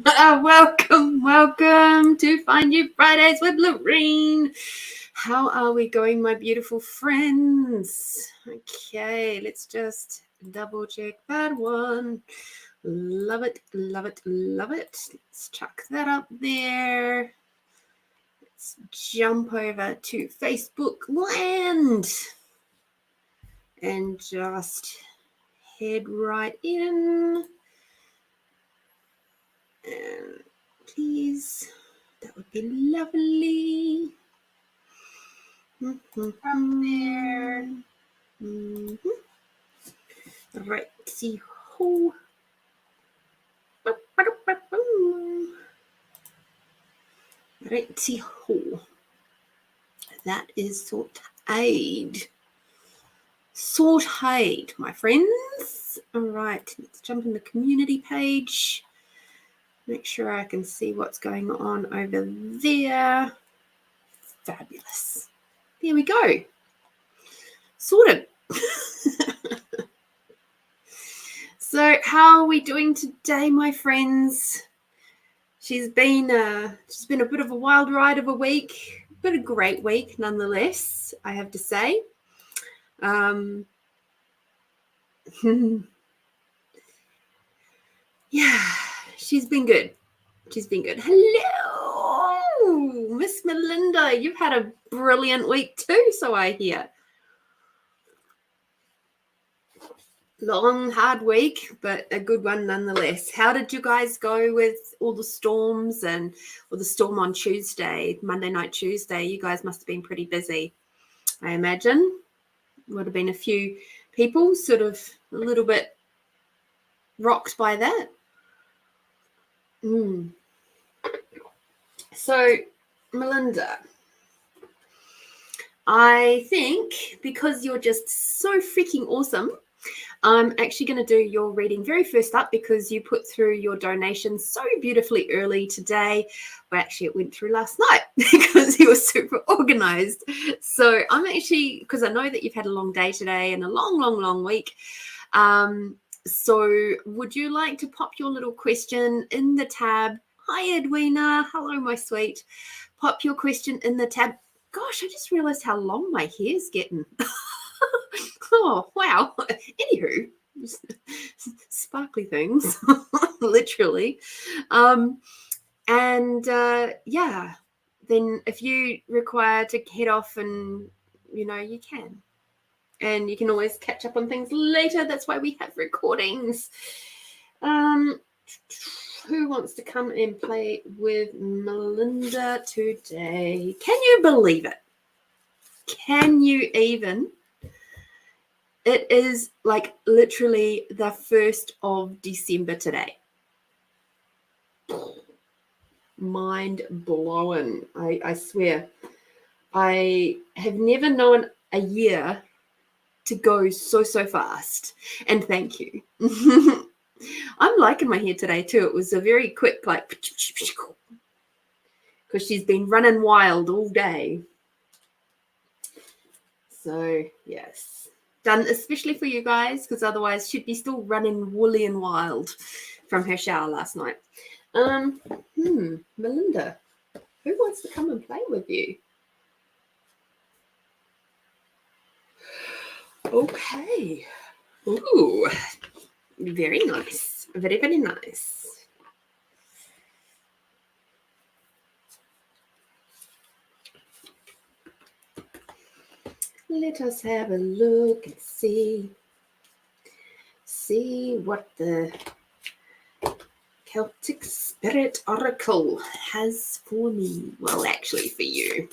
Welcome to Find You Fridays with Lorene. How are we going, my beautiful friends? Okay, let's just double check that one. Love it, love it, love it. Let's chuck that up there. Let's jump over to Facebook land and just head right in. And please, that would be lovely. Up there. Right, see who. Right, see who. That is sorted. Sorted, my friends. All right, let's jump in the community page. Make sure I can see what's going on over there. Fabulous. There we go. Sorted. So how are we doing today, my friends? She's been a bit of a wild ride of a week, but a great week nonetheless, I have to say. Yeah, she's been good. She's been good. Hello, Miss Melinda. You've had a brilliant week too, so I hear. Long, hard week, but a good one nonetheless. How did you guys go with all the storms or the storm on Tuesday, Monday night, Tuesday? You guys must have been pretty busy, I imagine. Would have been a few people sort of a little bit rocked by that. So, Melinda, I think because you're just so freaking awesome, I'm actually going to do your reading very first up because you put through your donation so beautifully early today. Well, actually, it went through last night because you were super organized. So I'm actually, because I know that you've had a long day today and a long, long, long week. So would you like to pop your little question in the tab? Hi, Edwina. Hello, my sweet. Pop your question in the tab. Gosh, I just realized how long my hair's getting. Oh, wow. Anywho, sparkly things, literally. Yeah, then if you require to head off and, you can. And you can always catch up on things later. That's why we have recordings. Who wants to come and play with Melinda today? Can you believe it? Can you even? It is like literally the 1st of December today. Mind blowing. I swear. I have never known a year to go so fast. And thank you. I'm liking my hair today too. It was a very quick, because she's been running wild all day. So, yes. Done especially for you guys, because otherwise she'd be still running woolly and wild from her shower last night. Melinda, who wants to come and play with you? Okay. Ooh, very nice. Very, very nice. Let us have a look and see what the Celtic Spirit Oracle has for me. Well, actually for you.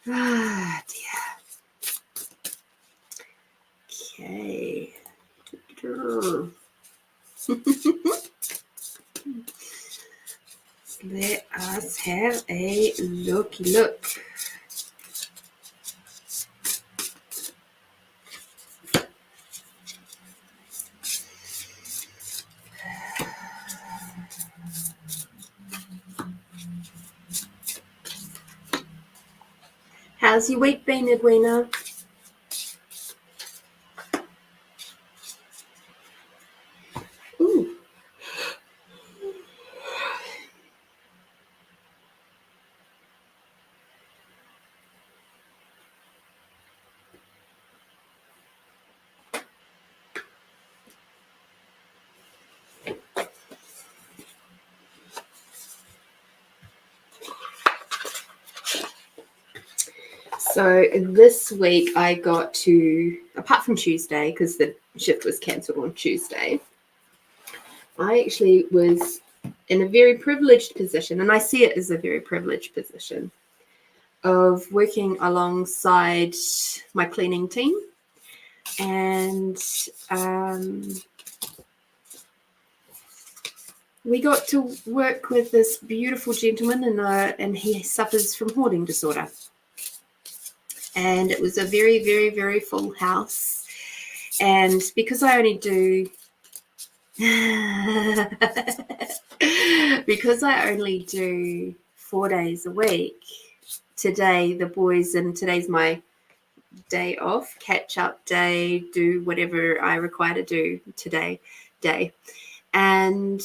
Ah, dear. Okay. Let us have a look. How's your week been, Edwina? Ooh. So this week I got to, apart from Tuesday, because the shift was cancelled on Tuesday, I actually was in a very privileged position, and I see it as a very privileged position, of working alongside my cleaning team. And we got to work with this beautiful gentleman, and he suffers from hoarding disorder. And it was a very, very, very full house. And because I only do 4 days a week, today the boys, and today's my day off, catch up day, do whatever I require to do today day. And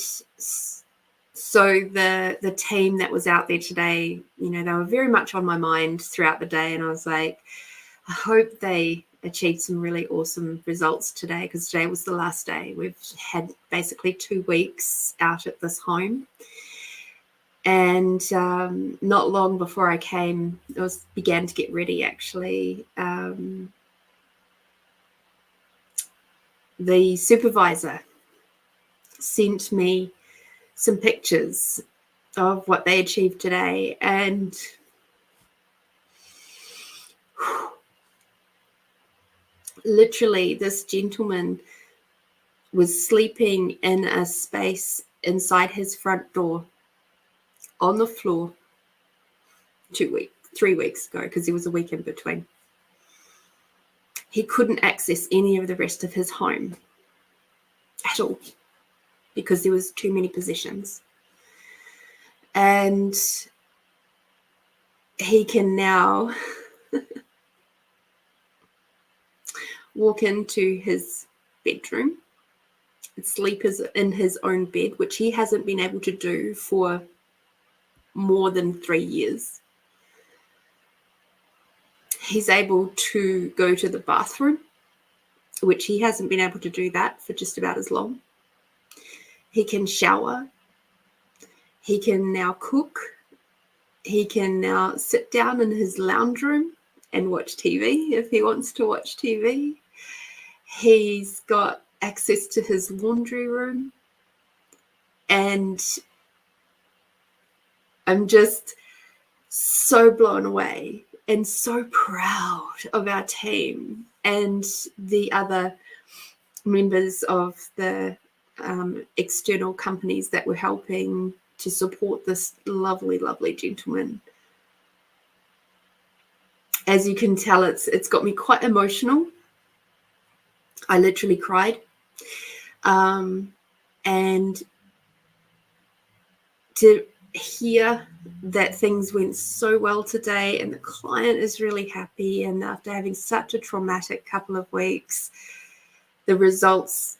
so the team that was out there today, you know, they were very much on my mind throughout the day, and I was like, I hope they achieved some really awesome results today, because today was the last day. We've had basically 2 weeks out at this home. And not long before I came, I began to get ready, actually. The supervisor sent me some pictures of what they achieved today, and literally this gentleman was sleeping in a space inside his front door on the floor 3 weeks ago, because there was a week in between. He couldn't access any of the rest of his home at all because there was too many possessions. And he can now walk into his bedroom and sleep in his own bed, which he hasn't been able to do for more than 3 years. He's able to go to the bathroom, which he hasn't been able to do that for just about as long. He can shower. He can now cook. He can now sit down in his lounge room and watch TV if he wants to watch TV. He's got access to his laundry room. And I'm just so blown away and so proud of our team and the other members of the external companies that were helping to support this lovely, lovely gentleman. As you can tell, it's got me quite emotional. I literally cried. And to hear that things went so well today and the client is really happy, and after having such a traumatic couple of weeks, the results,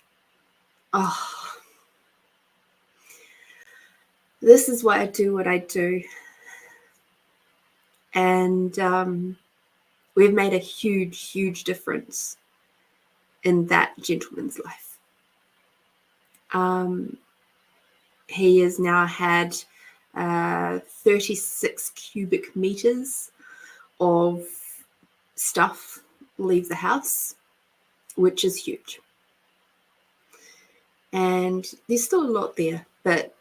this is why I do what I do. And we've made a huge, huge difference in that gentleman's life. He has now had 36 cubic meters of stuff leave the house, which is huge. And there's still a lot there, but,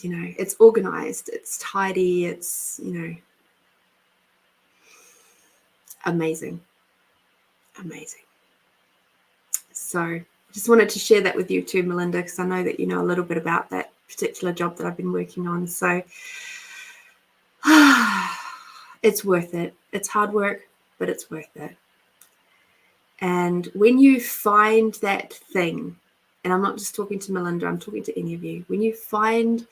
you know, it's organized, it's tidy, it's, you know, amazing. Amazing. So just wanted to share that with you too, Melinda, because I know that you know a little bit about that particular job that I've been working on. So it's worth it. It's hard work, but it's worth it. And when you find that thing, and I'm not just talking to Melinda, I'm talking to any of you, when you find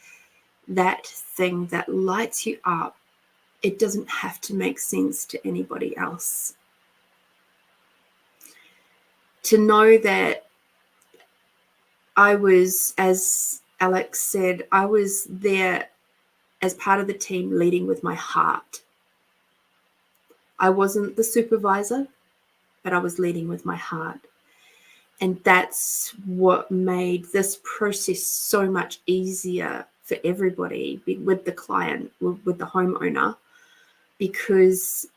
that thing that lights you up, it doesn't have to make sense to anybody else. To know that I was, as Alex said, I was there as part of the team leading with my heart. I wasn't the supervisor, but I was leading with my heart. And that's what made this process so much easier for everybody, with the client, with the homeowner, because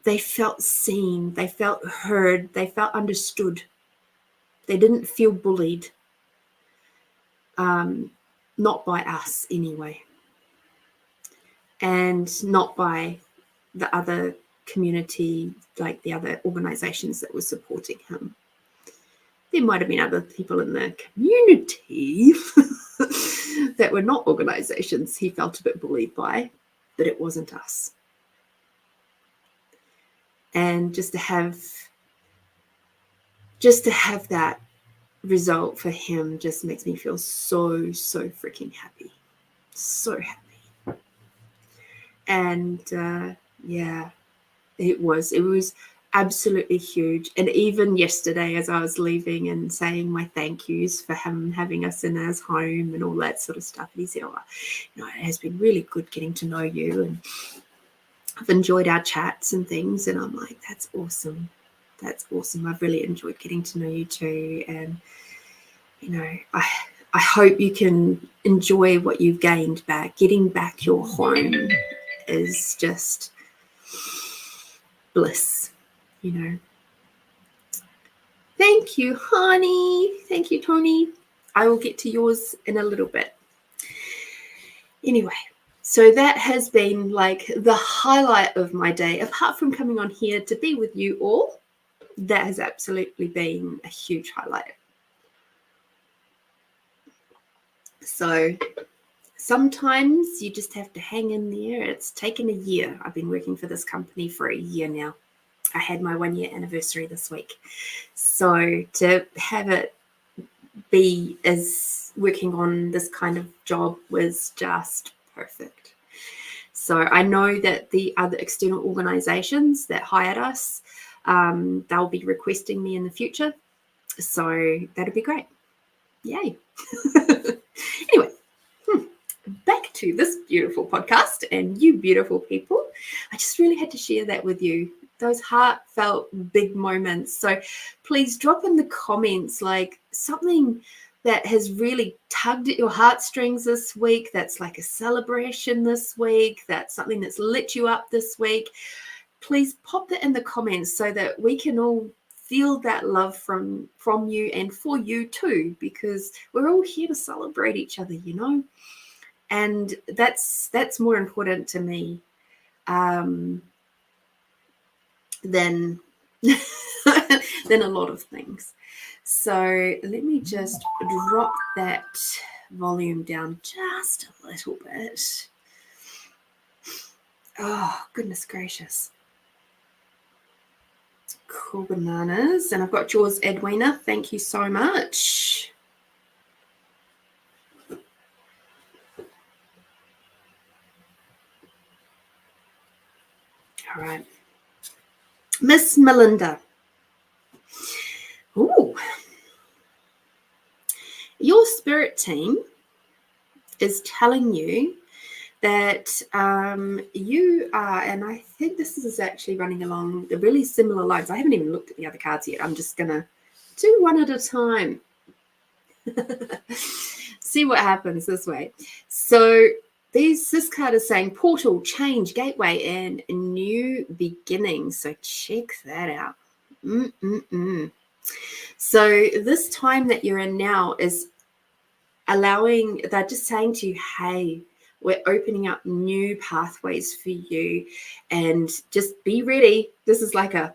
they felt seen, they felt heard, they felt understood. They didn't feel bullied, not by us anyway, and not by the other community, like the other organizations that were supporting him. There might have been other people in the community that were not organizations he felt a bit bullied by, but it wasn't us. And just to have that result for him just makes me feel so freaking happy. So happy. And yeah, it was absolutely huge. And even yesterday, as I was leaving and saying my thank yous for him having us in his home and all that sort of stuff, he said, oh, it has been really good getting to know you, and I've enjoyed our chats and things. And I'm like, that's awesome. That's awesome. I've really enjoyed getting to know you too. And, I hope you can enjoy what you've gained back. Getting back your home is just bliss, Thank you, honey. Thank you, Tony. I will get to yours in a little bit. Anyway, so that has been like the highlight of my day. Apart from coming on here to be with you all, that has absolutely been a huge highlight. So sometimes you just have to hang in there. It's taken a year. I've been working for this company for a year now. I had my 1-year anniversary this week. So to have it be as working on this kind of job was just perfect. So I know that the other external organizations that hired us, they'll be requesting me in the future. So that'd be great. Yay. Anyway, back to this beautiful podcast and you beautiful people. I just really had to share that with you. Those heartfelt big moments. So please drop in the comments like something that has really tugged at your heartstrings this week, that's like a celebration this week, that's something that's lit you up this week. Please pop that in the comments so that we can all feel that love from you and for you too, because we're all here to celebrate each other, and that's more important to me than than a lot of things. So let me just drop that volume down just a little bit. Oh, goodness gracious. Cool bananas. And I've got yours, Edwina. Thank you so much. All right. Miss Melinda. Ooh. Your spirit team is telling you that you are, and I think this is actually running along the really similar lines. I haven't even looked at the other cards yet. I'm just going to do one at a time. See what happens this way. So this card is saying portal, change, gateway, and a new beginning. So check that out. So this time that you're in now is they're just saying to you, hey, we're opening up new pathways for you, and just be ready. This is like a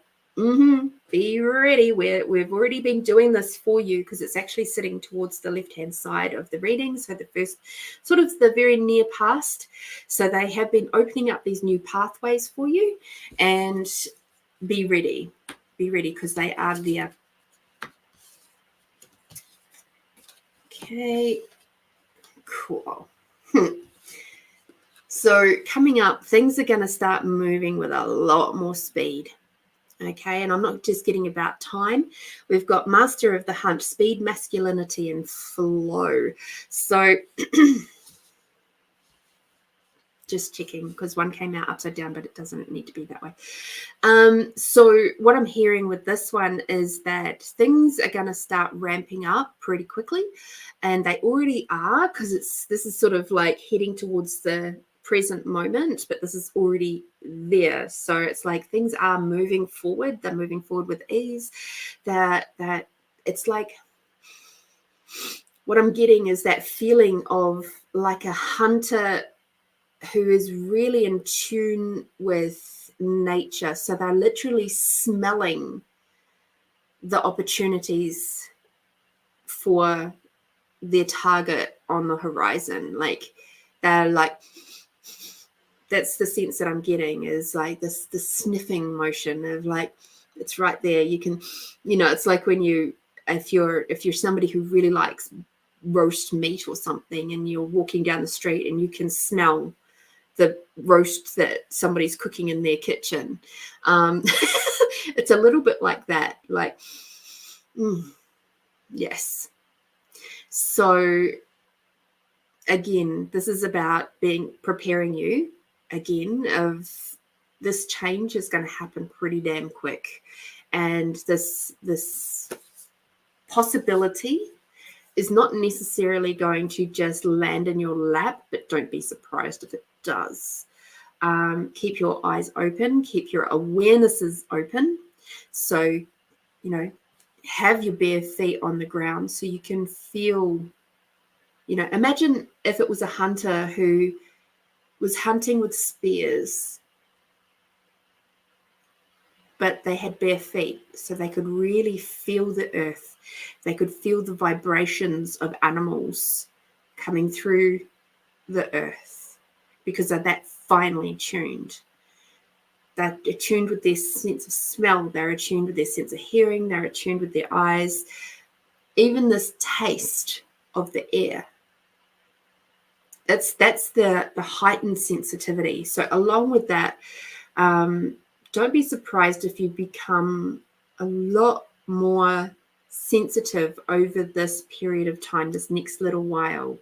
be ready. We've already been doing this for you, because it's actually sitting towards the left-hand side of the reading. So the first sort of the very near past. So they have been opening up these new pathways for you, and be ready. Be ready, because they are there. Okay, cool. So coming up, things are going to start moving with a lot more speed. Okay, and I'm not just getting about time. We've got Master of the Hunt, speed, masculinity, and flow. So just checking, because one came out upside down, but it doesn't need to be that way. So what I'm hearing with this one is that things are going to start ramping up pretty quickly, and they already are, because this is sort of like heading towards the present moment, but this is already there. So it's like things are moving forward. They're moving forward with ease. That it's like, what I'm getting is that feeling of like a hunter who is really in tune with nature. So they're literally smelling the opportunities for their target on the horizon. Like they're like, that's the sense that I'm getting, is like this sniffing motion of like, it's right there. You can, it's like when if you're somebody who really likes roast meat or something, and you're walking down the street and you can smell the roast that somebody's cooking in their kitchen. It's a little bit like that, like, yes. So again, this is about preparing you again of this change is going to happen pretty damn quick. And this possibility is not necessarily going to just land in your lap, but don't be surprised if it does. Keep your eyes open, keep your awarenesses open. So, have your bare feet on the ground so you can feel, imagine if it was a hunter who was hunting with spears, but they had bare feet, so they could really feel the earth. They could feel the vibrations of animals coming through the earth because they're that finely tuned. They're attuned with their sense of smell. They're attuned with their sense of hearing. They're attuned with their eyes. Even this taste of the air. That's the heightened sensitivity. So along with that, don't be surprised if you become a lot more sensitive over this period of time, this next little while,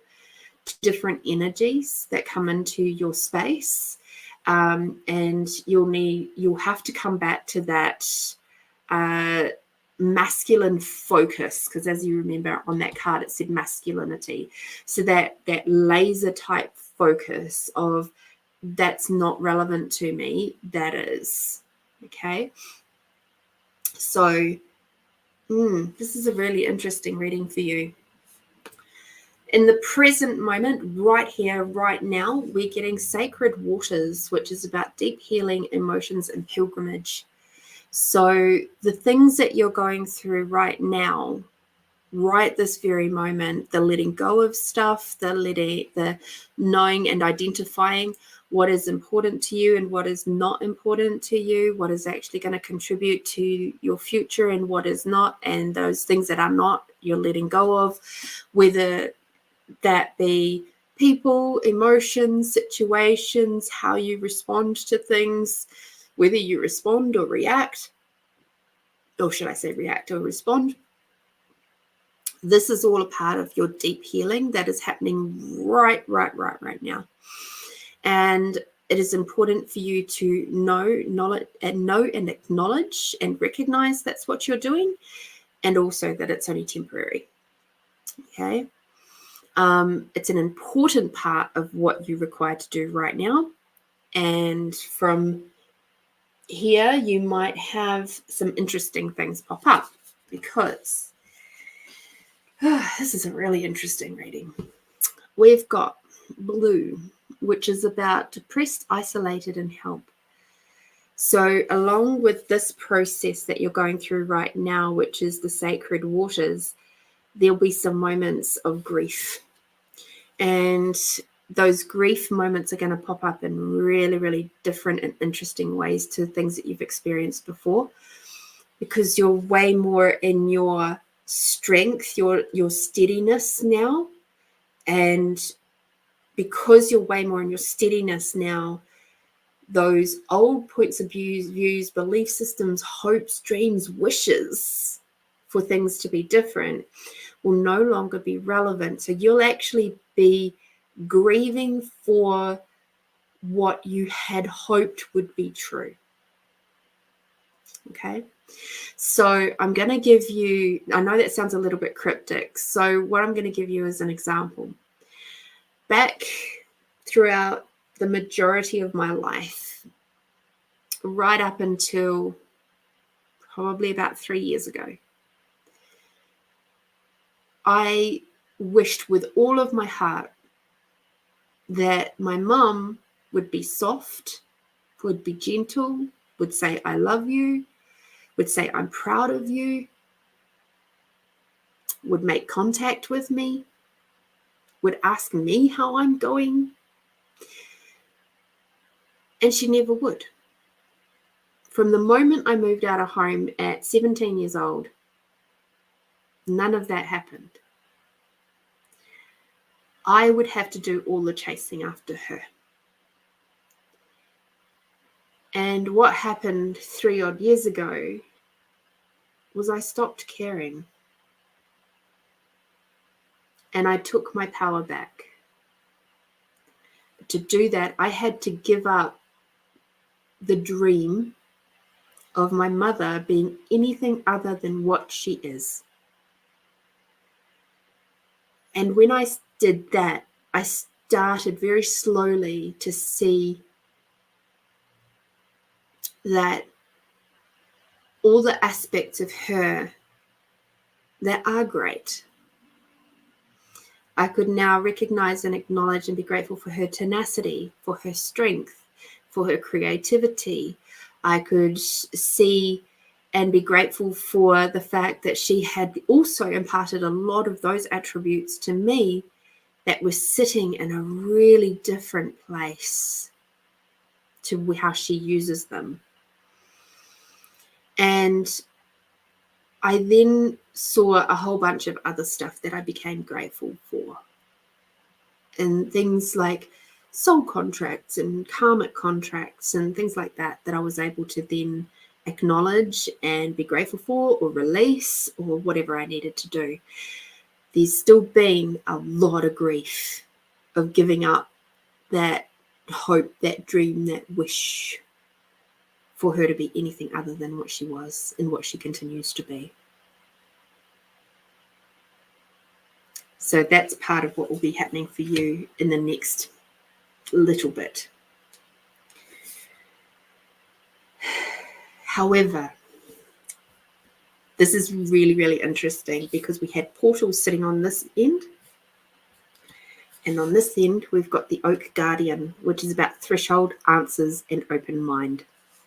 to different energies that come into your space. And you'll have to come back to that masculine focus, because as you remember on that card, it said masculinity. So that laser type focus of, that's not relevant to me, that is. Okay. So this is a really interesting reading for you. In the present moment, right here, right now, we're getting sacred waters, which is about deep healing, emotions, and pilgrimage. So the things that you're going through right now, right this very moment, the letting go of stuff, the knowing and identifying what is important to you and what is not important to you, what is actually going to contribute to your future and what is not, and those things that are not, you're letting go of, whether that be people, emotions, situations, how you respond to things, whether you respond or react, or should I say react or respond. This is all a part of your deep healing that is happening right now. And it is important for you to know and acknowledge and recognize that's what you're doing, and also that it's only temporary. Okay. It's an important part of what you require to do right now. And from here, you might have some interesting things pop up, because this is a really interesting reading. We've got blue, which is about depressed, isolated, and help. So along with this process that you're going through right now, which is the sacred waters, there'll be some moments of grief. And those grief moments are going to pop up in really, really different and interesting ways to things that you've experienced before, because you're way more in your strength, your steadiness now. And because you're way more in your steadiness now, those old points of views, belief systems, hopes, dreams, wishes for things to be different will no longer be relevant. So you'll actually be grieving for what you had hoped would be true. Okay. So I'm going to give you, I know that sounds a little bit cryptic. So what I'm going to give you is an example. Back throughout the majority of my life, right up until probably about 3 years ago, I wished with all of my heart that my mum would be soft, would be gentle, would say, I love you, would say, I'm proud of you, would make contact with me, would ask me how I'm going. And she never would. From the moment I moved out of home at 17 years old, none of that happened. I would have to do all the chasing after her. And what happened 3 odd years ago was I stopped caring. And I took my power back. To do that, I had to give up the dream of my mother being anything other than what she is. And when I did that, I started very slowly to see that all the aspects of her that are great, I could now recognize and acknowledge and be grateful for her tenacity, for her strength, for her creativity. I could see and be grateful for the fact that she had also imparted a lot of those attributes to me that were sitting in a really different place to how she uses them. And I then saw a whole bunch of other stuff that I became grateful for. And things like soul contracts and karmic contracts and things like that, that I was able to then acknowledge and be grateful for or release or whatever I needed to do. There's still been a lot of grief of giving up that hope, that dream, that wish for her to be anything other than what she was and what she continues to be. So that's part of what will be happening for you in the next little bit. However, this is really, really interesting because we had portals sitting on this end. And on this end, we've got the Oak Guardian, which is about threshold, answers, and open mind.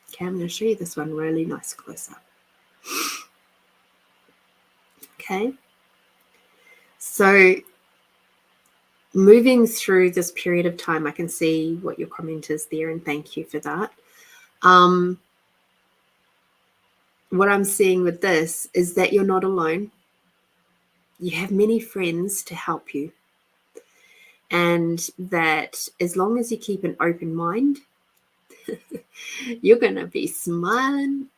Okay, I'm going to show you this one really nice close up. Okay. So moving through this period of time, I can see what your comment is there, and thank you for that. What I'm seeing with this is that you're not alone. You have many friends to help you. And that as long as you keep an open mind, you're going to be smiling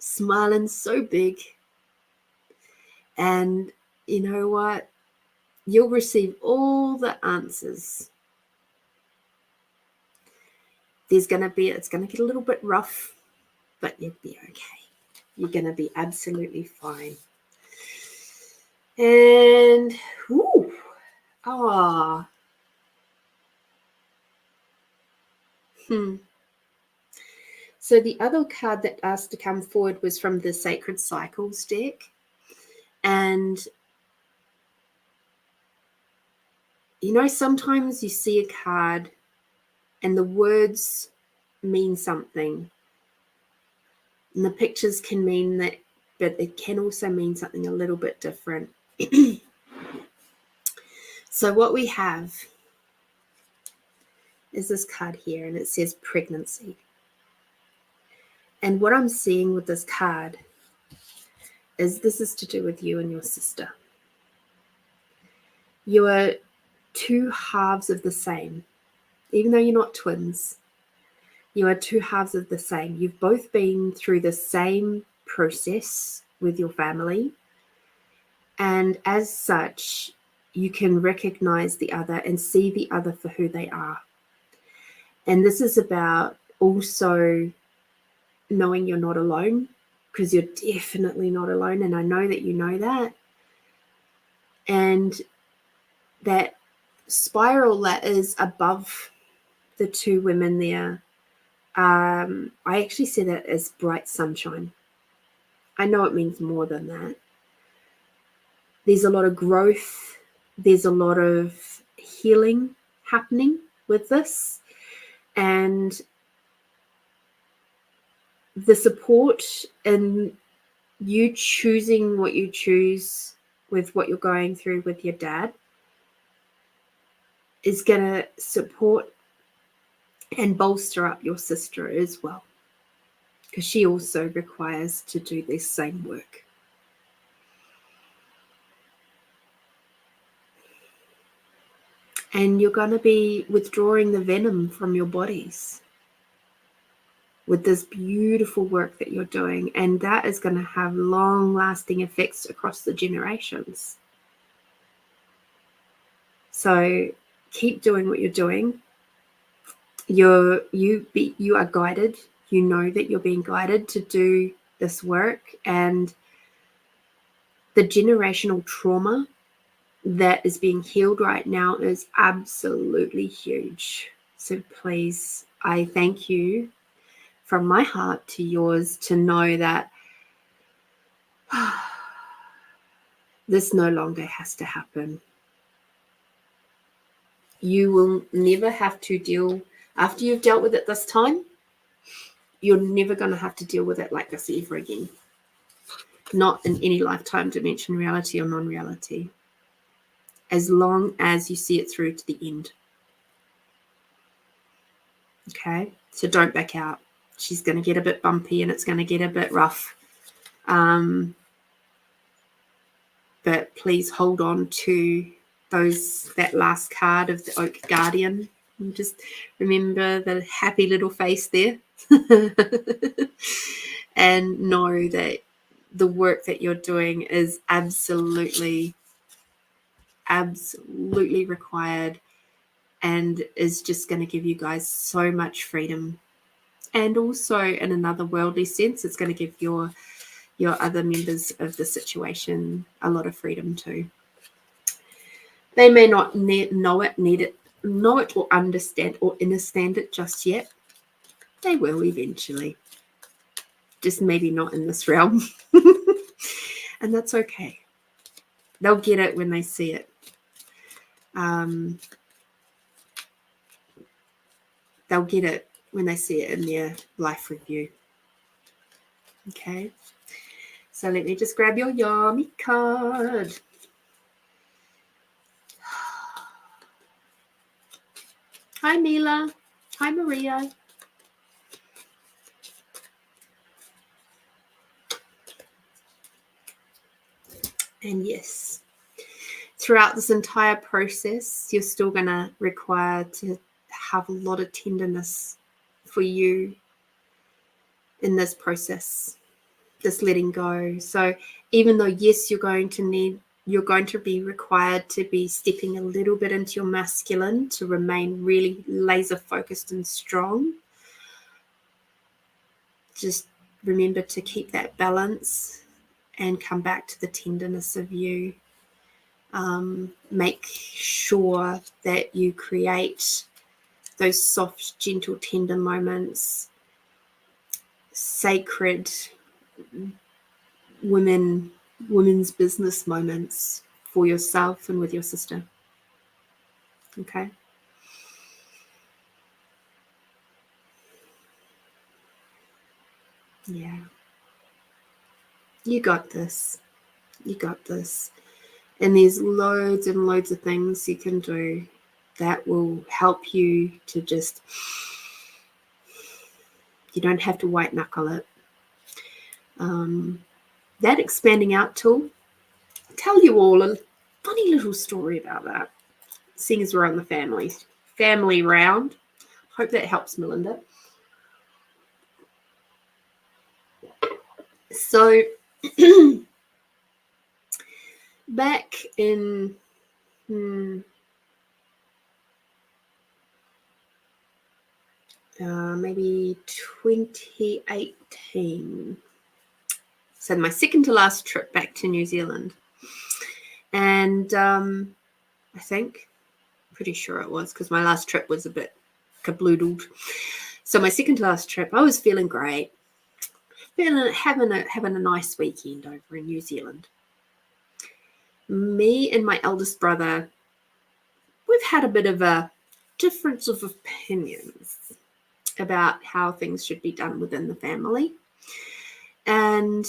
so big. And you know what? You'll receive all the answers. It's going to get a little bit rough, but you'll be okay. You're going to be absolutely fine. And, So the other card that asked to come forward was from the Sacred Cycles deck. And, you know, sometimes you see a card and the words mean something. And the pictures can mean that, but it can also mean something a little bit different. So what we have is this card here, and it says pregnancy. And what I'm seeing with this card is this is to do with you and your sister. You are two halves of the same. Even though you're not twins, you are two halves of the same. You've both been through the same process with your family. And as such, you can recognize the other and see the other for who they are. And this is about also knowing you're not alone, because you're definitely not alone. And I know that you know that. And that spiral that is above the two women there, I actually see that as bright sunshine. I know it means more than that. There's a lot of growth. There's a lot of healing happening with this. And the support and you choosing what you choose with what you're going through with your dad is going to support and bolster up your sister as well, because she also requires to do this same work. And you're going to be withdrawing the venom from your bodies with this beautiful work that you're doing, and that is going to have long-lasting effects across the generations. So keep doing what you're doing. You are guided. You know that you're being guided to do this work, and the generational trauma that is being healed right now is absolutely huge. So please, I thank you from my heart to yours to know that this no longer has to happen. You will never have to deal, after you've dealt with it this time, you're never going to have to deal with it like this ever again. Not in any lifetime, dimension, reality, or non-reality. As long as you see it through to the end. Okay? So don't back out. She's going to get a bit bumpy and it's going to get a bit rough. But please hold on to that last card of the Oak Guardian. And just remember the happy little face there. And know that the work that you're doing is absolutely required and is just going to give you guys so much freedom. And also in another worldly sense, it's going to give your other members of the situation a lot of freedom too. They may not know it or understand or understand it just yet. They will eventually. Just maybe not in this realm. And that's okay. They'll get it when they see it. They'll get it when they see it in their life review. Okay. So let me just grab your yummy card. Hi, Mila. Hi, Maria. And yes, throughout this entire process, you're still going to require to have a lot of tenderness for you in this process, this letting go. So even though, yes, you're going to be required to be stepping a little bit into your masculine to remain really laser focused and strong, just remember to keep that balance and come back to the tenderness of you. Make sure that you create those soft, gentle, tender moments, sacred women's business moments for yourself and with your sister. Okay? Yeah. You got this. You got this. And there's loads and loads of things you can do that will help you to just, you don't have to white knuckle it. That expanding out tool, I'll tell you all a funny little story about that, seeing as we're on the family round. Hope that helps, Melinda. So back in maybe 2018. So my second to last trip back to New Zealand. And I think, pretty sure it was, because my last trip was a bit kabloodled. So my second to last trip, I was feeling great, having a nice weekend over in New Zealand. Me and my eldest brother, we've had a bit of a difference of opinions about how things should be done within the family. And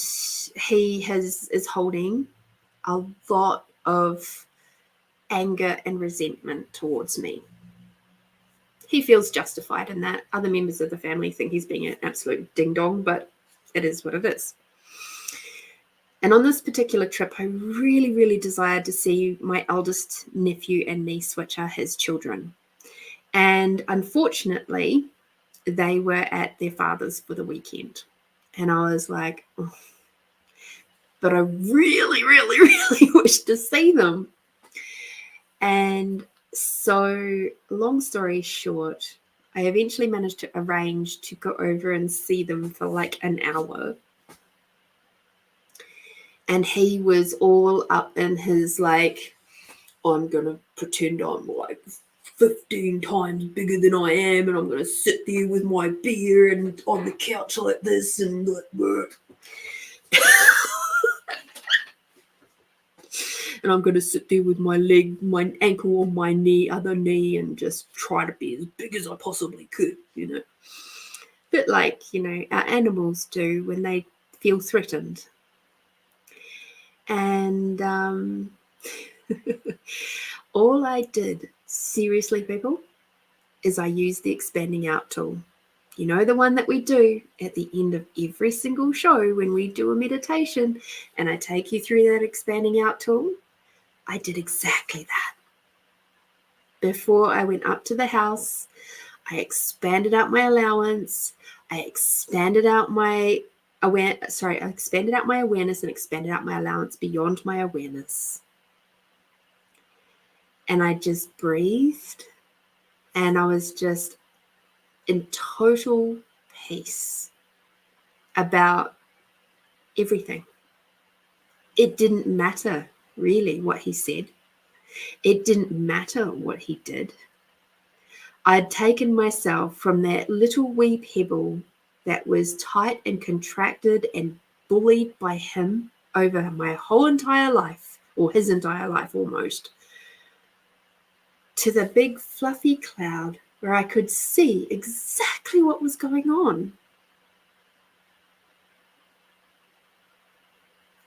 he is holding a lot of anger and resentment towards me. He feels justified in that. Other members of the family think he's being an absolute ding-dong, but it is what it is. And on this particular trip, I really, really desired to see my eldest nephew and niece, which are his children. And unfortunately, they were at their father's for the weekend. And I was like, oh, but I really, really, really wish to see them. And so, long story short, I eventually managed to arrange to go over and see them for like an hour. And he was all up in his like, I'm going to pretend I'm like 15 times bigger than I am, and I'm going to sit there with my beer and on the couch like this and like work. And I'm going to sit there with my ankle on my other knee, and just try to be as big as I possibly could, you know. Bit like, you know, our animals do when they feel threatened. And all I did, seriously, people, is I used the expanding out tool. You know, the one that we do at the end of every single show when we do a meditation and I take you through that expanding out tool. I did exactly that. Before I went up to the house, I expanded out my allowance. I expanded out my awareness and expanded out my allowance beyond my awareness. And I just breathed, and I was just in total peace about everything. It didn't matter really what he said. It didn't matter what he did. I'd taken myself from that little wee pebble that was tight and contracted and bullied by him over my whole entire life, or his entire life almost, to the big fluffy cloud where I could see exactly what was going on.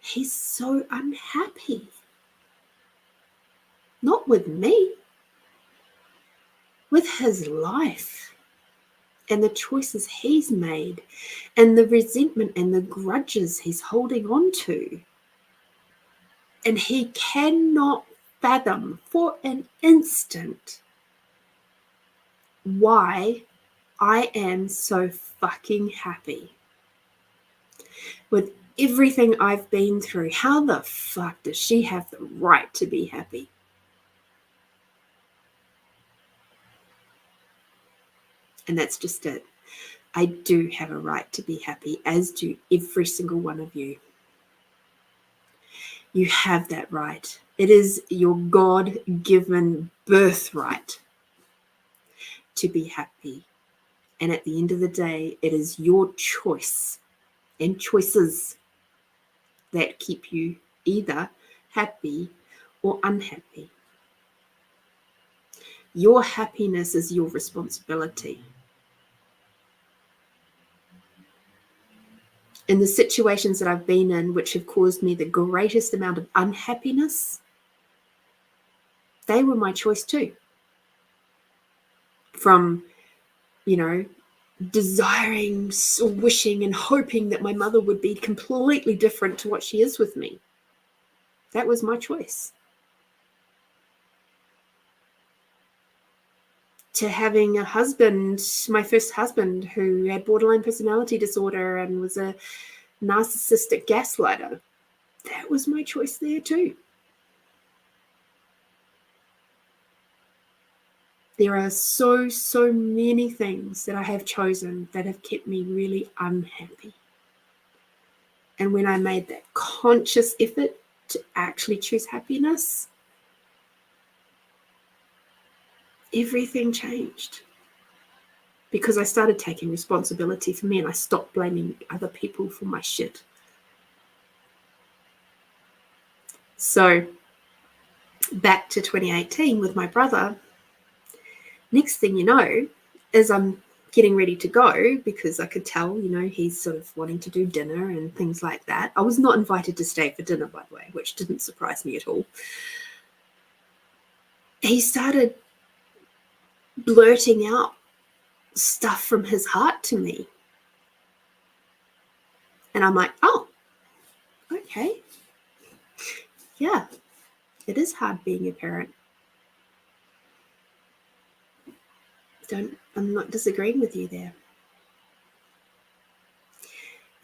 He's so unhappy. Not with me, with his life and the choices he's made and the resentment and the grudges he's holding on to. And he cannot fathom for an instant why I am so fucking happy with everything I've been through. How the fuck does she have the right to be happy? And that's just it. I do have a right to be happy, as do every single one of you. You have that right. It is your God-given birthright to be happy. And at the end of the day, it is your choice and choices that keep you either happy or unhappy. Your happiness is your responsibility. In the situations that I've been in, which have caused me the greatest amount of unhappiness, they were my choice too. From, you know, desiring or wishing and hoping that my mother would be completely different to what she is with me. That was my choice. To having a husband, my first husband, who had borderline personality disorder and was a narcissistic gaslighter. That was my choice there too. There are so many things that I have chosen that have kept me really unhappy. And when I made that conscious effort to actually choose happiness, everything changed. because I started taking responsibility for me and I stopped blaming other people for my shit. So back to 2018 with my brother. Next thing you know is I'm getting ready to go because I could tell, you know, he's sort of wanting to do dinner and things like that. I was not invited to stay for dinner, by the way, which didn't surprise me at all. He started blurting out stuff from his heart to me. And I'm like, oh, okay. Yeah, it is hard being a parent. I'm not disagreeing with you there.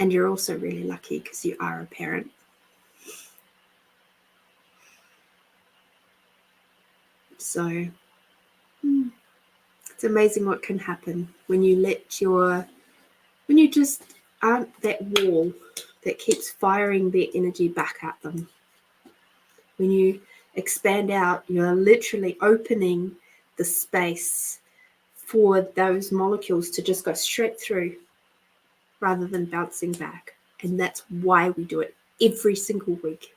And you're also really lucky because you are a parent. So it's amazing what can happen when you just aren't that wall that keeps firing their energy back at them. When you expand out, you're literally opening the space for those molecules to just go straight through rather than bouncing back. And that's why we do it every single week.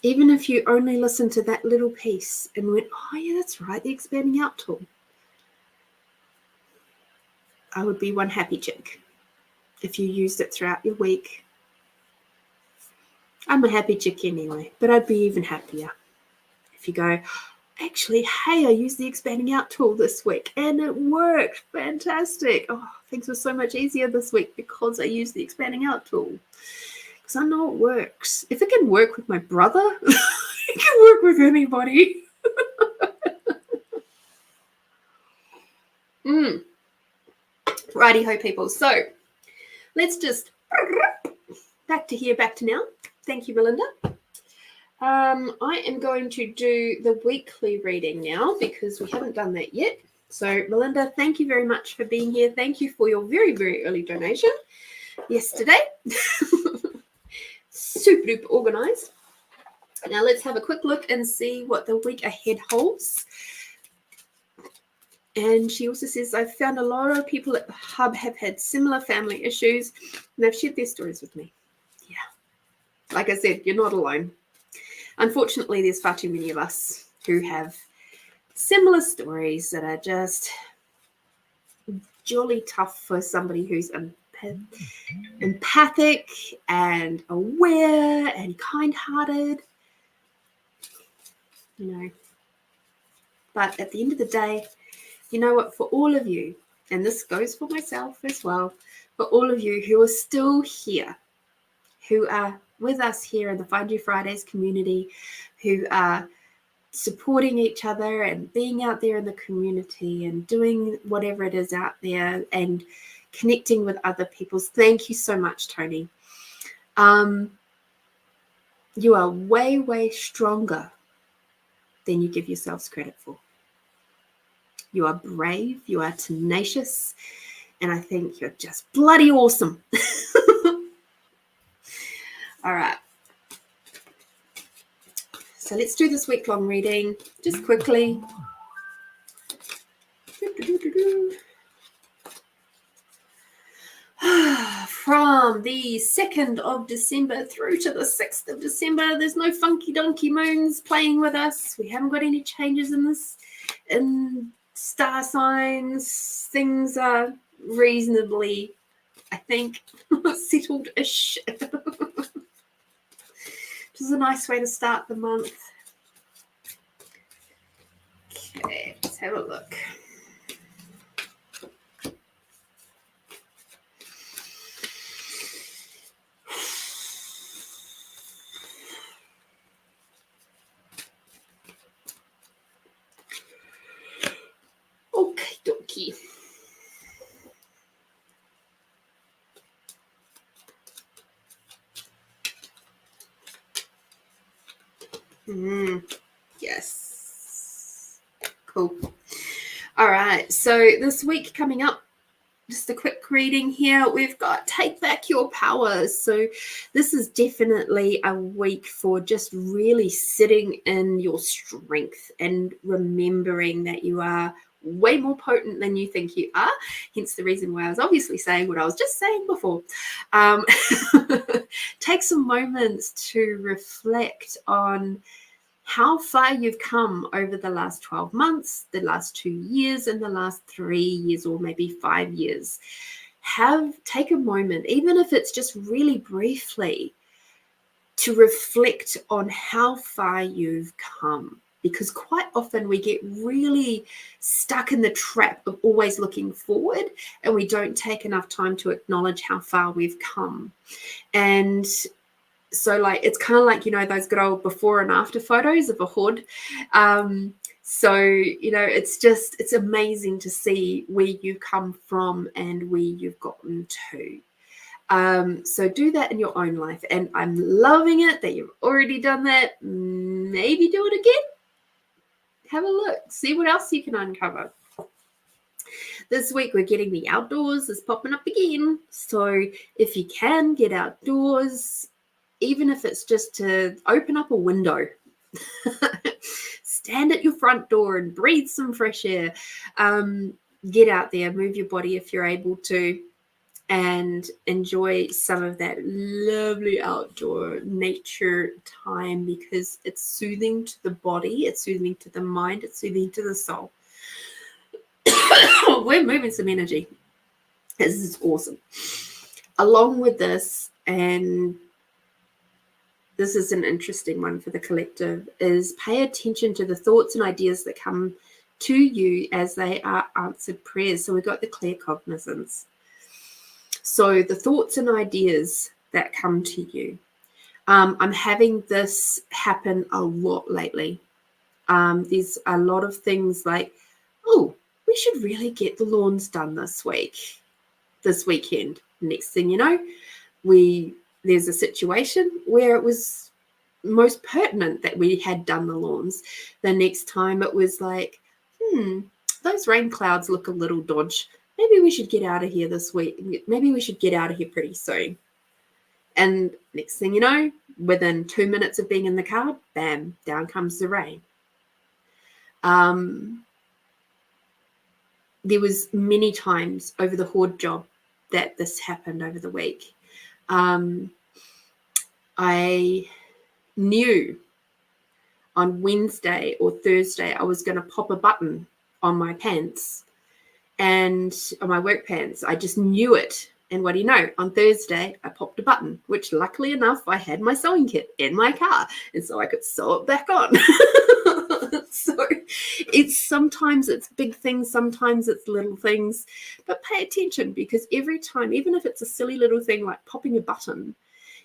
Even if you only listen to that little piece and went, oh yeah, that's right, the expanding out tool, I would be one happy chick if you used it throughout your week. I'm a happy chick anyway, but I'd be even happier if you go, actually, hey, I used the expanding out tool this week and it worked. Fantastic. Oh, things were so much easier this week because I used the expanding out tool. Because I know it works. If it can work with my brother, it can work with anybody. Righty-ho, people. So let's just back to now. Thank you, Melinda. I am going to do the weekly reading now because we haven't done that yet. So, Melinda, thank you very much for being here. Thank you for your very, very early donation yesterday. Super duper organized. Now, let's have a quick look and see what the week ahead holds. And she also says, I've found a lot of people at the hub have had similar family issues and they've shared their stories with me. Yeah. Like I said, you're not alone. Unfortunately, there's far too many of us who have similar stories that are just jolly tough for somebody who's empathic and aware and kind-hearted, you know. But at the end of the day, you know what, for all of you, and this goes for myself as well, for all of you who are still here, who are with us here in the Find You Fridays community, who are supporting each other and being out there in the community and doing whatever it is out there and connecting with other people. Thank you so much, Tony. You are way, way stronger than you give yourselves credit for. You are brave, you are tenacious, and I think you're just bloody awesome. All right. So let's do this week-long reading just quickly. From the 2nd of December through to the 6th of December, there's no funky donkey moons playing with us. We haven't got any changes in star signs. Things are reasonably, I think, settled-ish. Which is a nice way to start the month. Okay, let's have a look. Okay, dokie. Yes. Cool. All right. So this week coming up, just a quick reading here. We've got take back your power. So this is definitely a week for just really sitting in your strength and remembering that you are way more potent than you think you are. Hence the reason why I was obviously saying what I was just saying before. Take some moments to reflect on how far you've come over the last 12 months, the last 2 years, and the last 3 years, or maybe 5 years. Take a moment, even if it's just really briefly, to reflect on how far you've come. Because quite often we get really stuck in the trap of always looking forward, and we don't take enough time to acknowledge how far we've come. And so like it's kind of like, you know, those good old before and after photos of a hood. So, you know, it's amazing to see where you come from and where you've gotten to. So do that in your own life. And I'm loving it that you've already done that. Maybe do it again. Have a look. See what else you can uncover. This week we're getting the outdoors is popping up again. So if you can get outdoors, even if it's just to open up a window, stand at your front door and breathe some fresh air. Get out there, move your body if you're able to, and enjoy some of that lovely outdoor nature time, because it's soothing to the body, it's soothing to the mind, it's soothing to the soul. We're moving some energy. This is awesome. Along with this, and this is an interesting one for the collective, is pay attention to the thoughts and ideas that come to you as they are answered prayers. So we've got the clear cognizance. So the thoughts and ideas that come to you. I'm having this happen a lot lately. There's a lot of things like, oh, we should really get the lawns done this weekend. Next thing you know, there's a situation where it was most pertinent that we had done the lawns. The next time it was like, those rain clouds look a little dodge. Maybe we should get out of here this week. Maybe we should get out of here pretty soon. And next thing you know, within 2 minutes of being in the car, bam, down comes the rain. There was many times over the hoard job that this happened over the week. I knew on Wednesday or Thursday I was going to pop a button on my pants and on my work pants. I just knew it. And what do you know? On Thursday, I popped a button, which luckily enough, I had my sewing kit in my car. And so I could sew it back on. So sometimes it's big things, sometimes it's little things, but pay attention, because every time, even if it's a silly little thing like popping a button,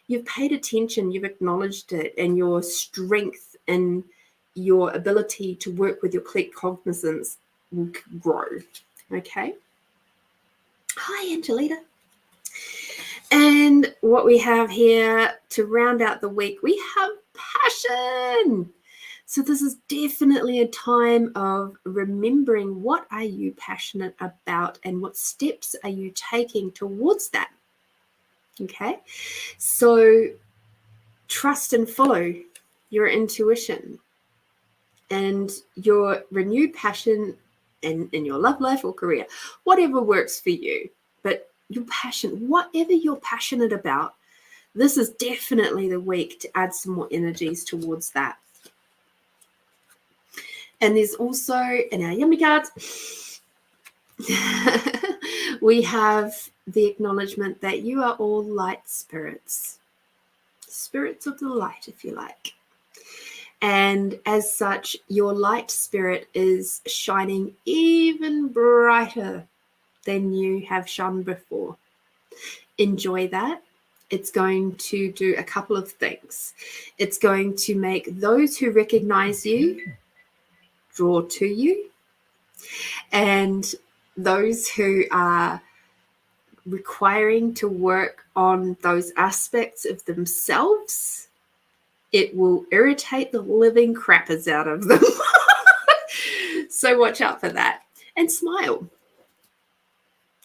you've paid attention, you've acknowledged it, and your strength and your ability to work with your clear cognizance will grow. Okay. Hi, Angelita. And what we have here to round out the week, we have passion. So this is definitely a time of remembering what are you passionate about and what steps are you taking towards that. Okay. So trust and follow your intuition and your renewed passion in your love life or career, whatever works for you. But your passion, whatever you're passionate about, this is definitely the week to add some more energies towards that. And there's also in our yummy cards, we have the acknowledgement that you are all light spirits of the light, if you like. And as such, your light spirit is shining even brighter than you have shone before. Enjoy that. It's going to do a couple of things. It's going to make those who recognize you draw to you, and those who are requiring to work on those aspects of themselves, it will irritate the living crappers out of them. So watch out for that and smile.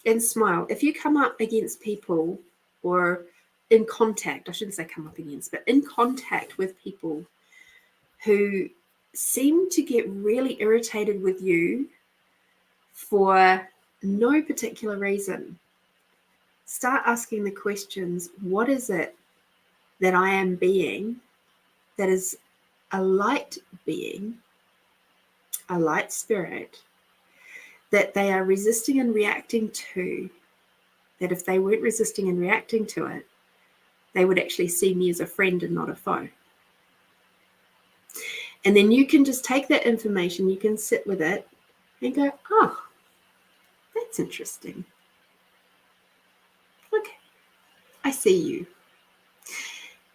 and smile. If you come up against people or in contact, I shouldn't say come up against, but in contact with people who seem to get really irritated with you for no particular reason, start asking the questions, what is it that I am being that is a light being, a light spirit, that they are resisting and reacting to, that if they weren't resisting and reacting to it, they would actually see me as a friend and not a foe. And then you can just take that information, you can sit with it and go, oh, that's interesting. Okay, I see you.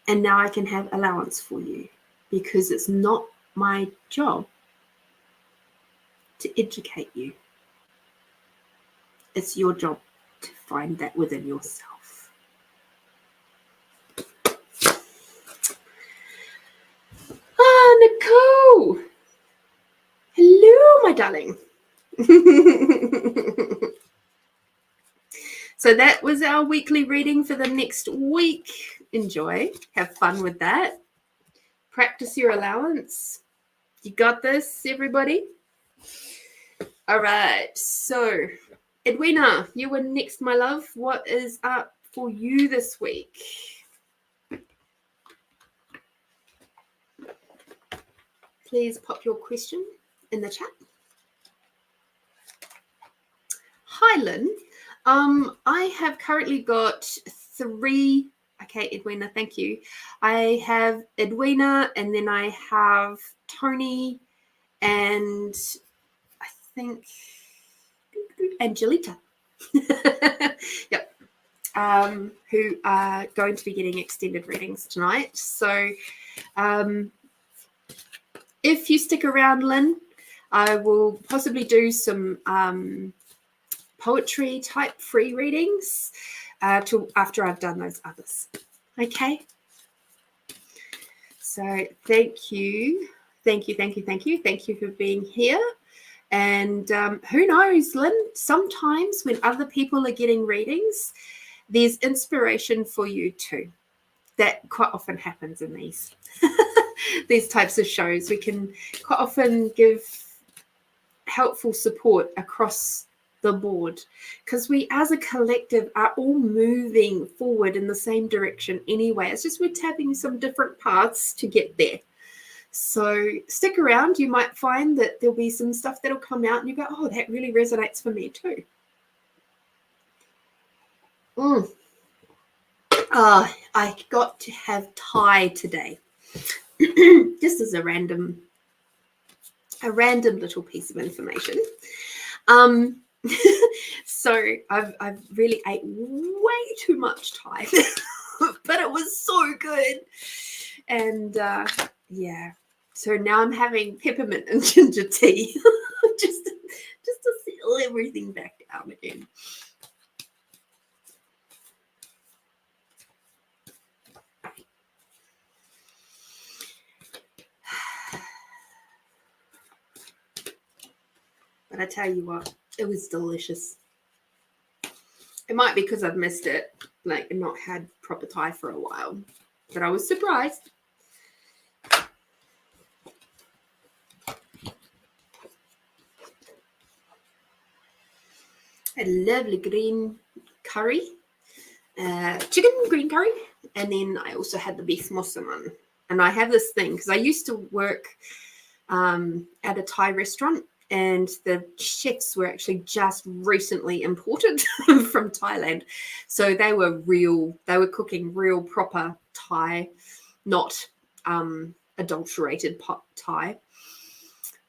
And now I can have allowance for you, because it's not my job to educate you. It's your job to find that within yourself. Ah, Nicole. Hello, my darling. So that was our weekly reading for the next week. Enjoy. Have fun with that. Practice your allowance. You got this, everybody? All right. So, Edwina, you were next, my love. What is up for you this week? Please pop your question in the chat. Hi, Lynn. I have currently got 3. Okay, Edwina, thank you. I have Edwina, and then I have Tony, and I think Angelita. Yep. Who are going to be getting extended readings tonight. So if you stick around, Lynn, I will possibly do some poetry type free readings after I've done those others. Okay. So thank you for being here. And who knows, Lynn, sometimes when other people are getting readings, there's inspiration for you too. That quite often happens in these types of shows. We can quite often give helpful support across the board, because we as a collective are all moving forward in the same direction anyway. It's just we're tapping some different paths to get there. So stick around. You might find that there'll be some stuff that'll come out and you go, oh, that really resonates for me too. I got to have Thai today. Just as a random little piece of information. So I've really ate way too much Thai, but it was so good. And yeah, so now I'm having peppermint and ginger tea just to settle everything back down again. But I tell you what, it was delicious. It might be because I've missed it, like not had proper Thai for a while, but I was surprised. A lovely green curry, chicken green curry, and then I also had the beef mosaman. And I have this thing because I used to work at a Thai restaurant, and the chefs were actually just recently imported from Thailand. So they were cooking real proper Thai, not adulterated pot Thai.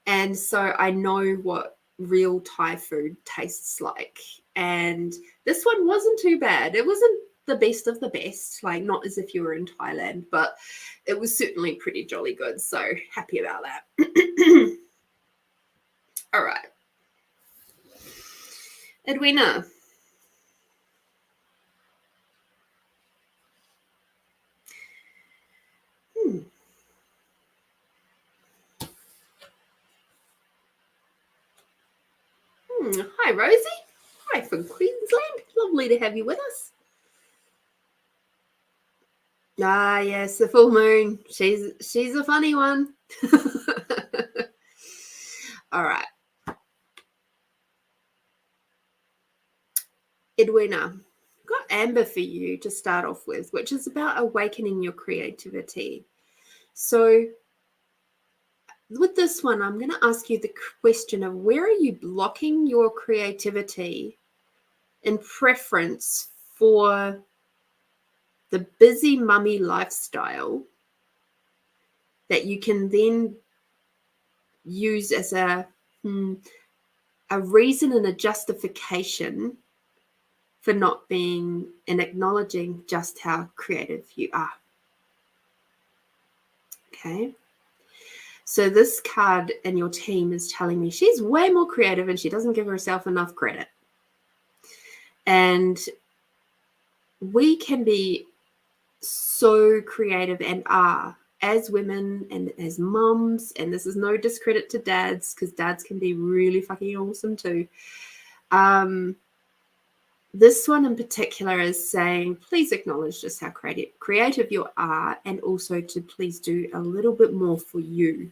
And so I know what real Thai food tastes like. And this one wasn't too bad. It wasn't the best of the best, like not as if you were in Thailand, but it was certainly pretty jolly good. So happy about that. All right. Edwina. Hi, Rosie. Hi from Queensland. Lovely to have you with us. Ah, yes, the full moon. She's a funny one. All right. Edwina, I've got Amber for you to start off with, which is about awakening your creativity. So with this one, I'm going to ask you the question of where are you blocking your creativity in preference for the busy mummy lifestyle that you can then use as a reason and a justification for not being and acknowledging just how creative you are. Okay. So this card in your team is telling me she's way more creative and she doesn't give herself enough credit. And we can be so creative and are as women and as mums, and this is no discredit to dads because dads can be really fucking awesome too. This one in particular is saying, please acknowledge just how creative you are, and also to please do a little bit more for you.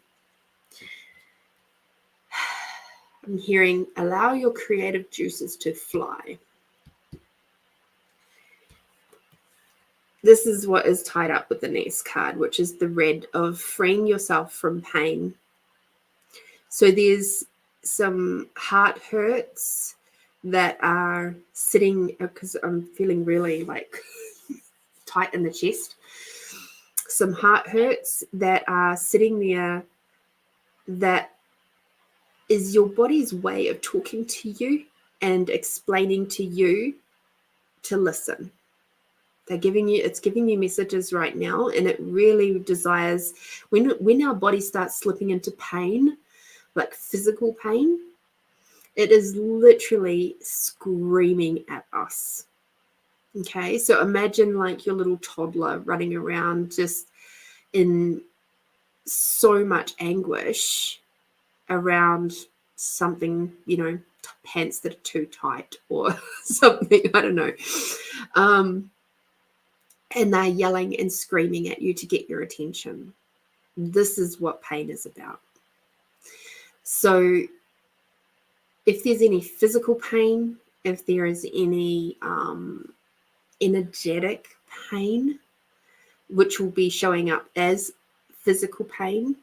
I'm hearing, allow your creative juices to fly. This is what is tied up with the next card, which is the red of freeing yourself from pain. So there's some heart hurts that are sitting, because I'm feeling really like tight in the chest. Some heart hurts that are sitting there that is your body's way of talking to you and explaining to you to listen. It's giving you messages right now, and it really desires, when our body starts slipping into pain, like physical pain, it is literally screaming at us. Okay, so imagine like your little toddler running around just in so much anguish around something, pants that are too tight or something, I don't know. And they're yelling and screaming at you to get your attention. This is what pain is about. So if there's any physical pain, if there is any energetic pain, which will be showing up as physical pain.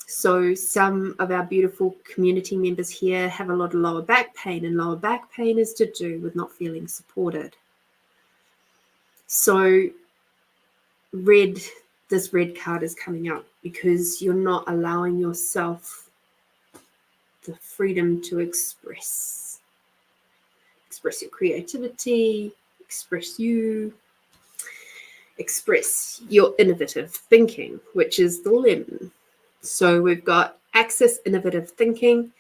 So some of our beautiful community members here have a lot of lower back pain, and lower back pain is to do with not feeling supported. So this red card is coming up because you're not allowing yourself the freedom to express your creativity, express your innovative thinking, which is the lemon. So we've got access innovative thinking,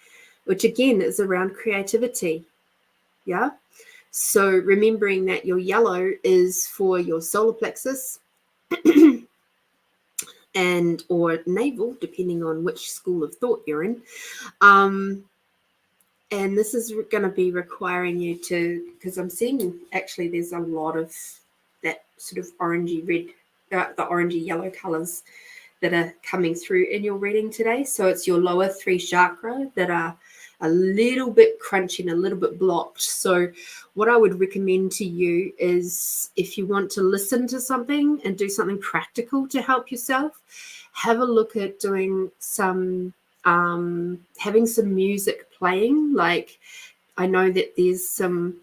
which again is around creativity. Yeah. So remembering that your yellow is for your solar plexus and or navel, depending on which school of thought you're in. And this is going to be requiring you to, because I'm seeing actually there's a lot of that sort of orangey red, the orangey yellow colors that are coming through in your reading today. So it's your lower 3 chakra that are a little bit crunchy and a little bit blocked. So what I would recommend to you is, if you want to listen to something and do something practical to help yourself, have a look at doing some having some music playing. Like, I know that there's some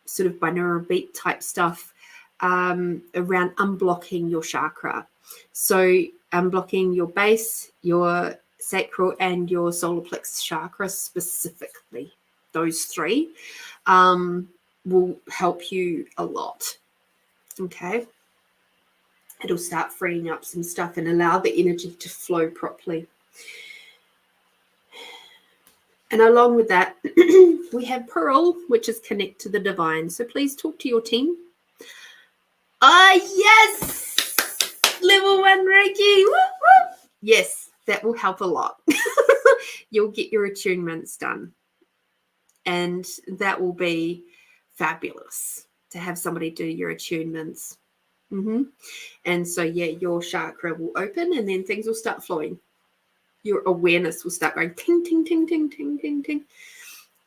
sort of binaural beat type stuff around unblocking your chakra. So unblocking your base, your sacral, and your solar plexus chakra specifically. Those 3 will help you a lot. Okay. It'll start freeing up some stuff and allow the energy to flow properly. And along with that, we have Pearl, which is connect to the divine. So please talk to your team. Yes! Level 1 Reiki. Woo, woo. Yes, that will help a lot. You'll get your attunements done. And that will be fabulous to have somebody do your attunements. And so, yeah, your chakra will open and then things will start flowing. Your awareness will start going ting, ting, ting, ting, ting, ting, ting.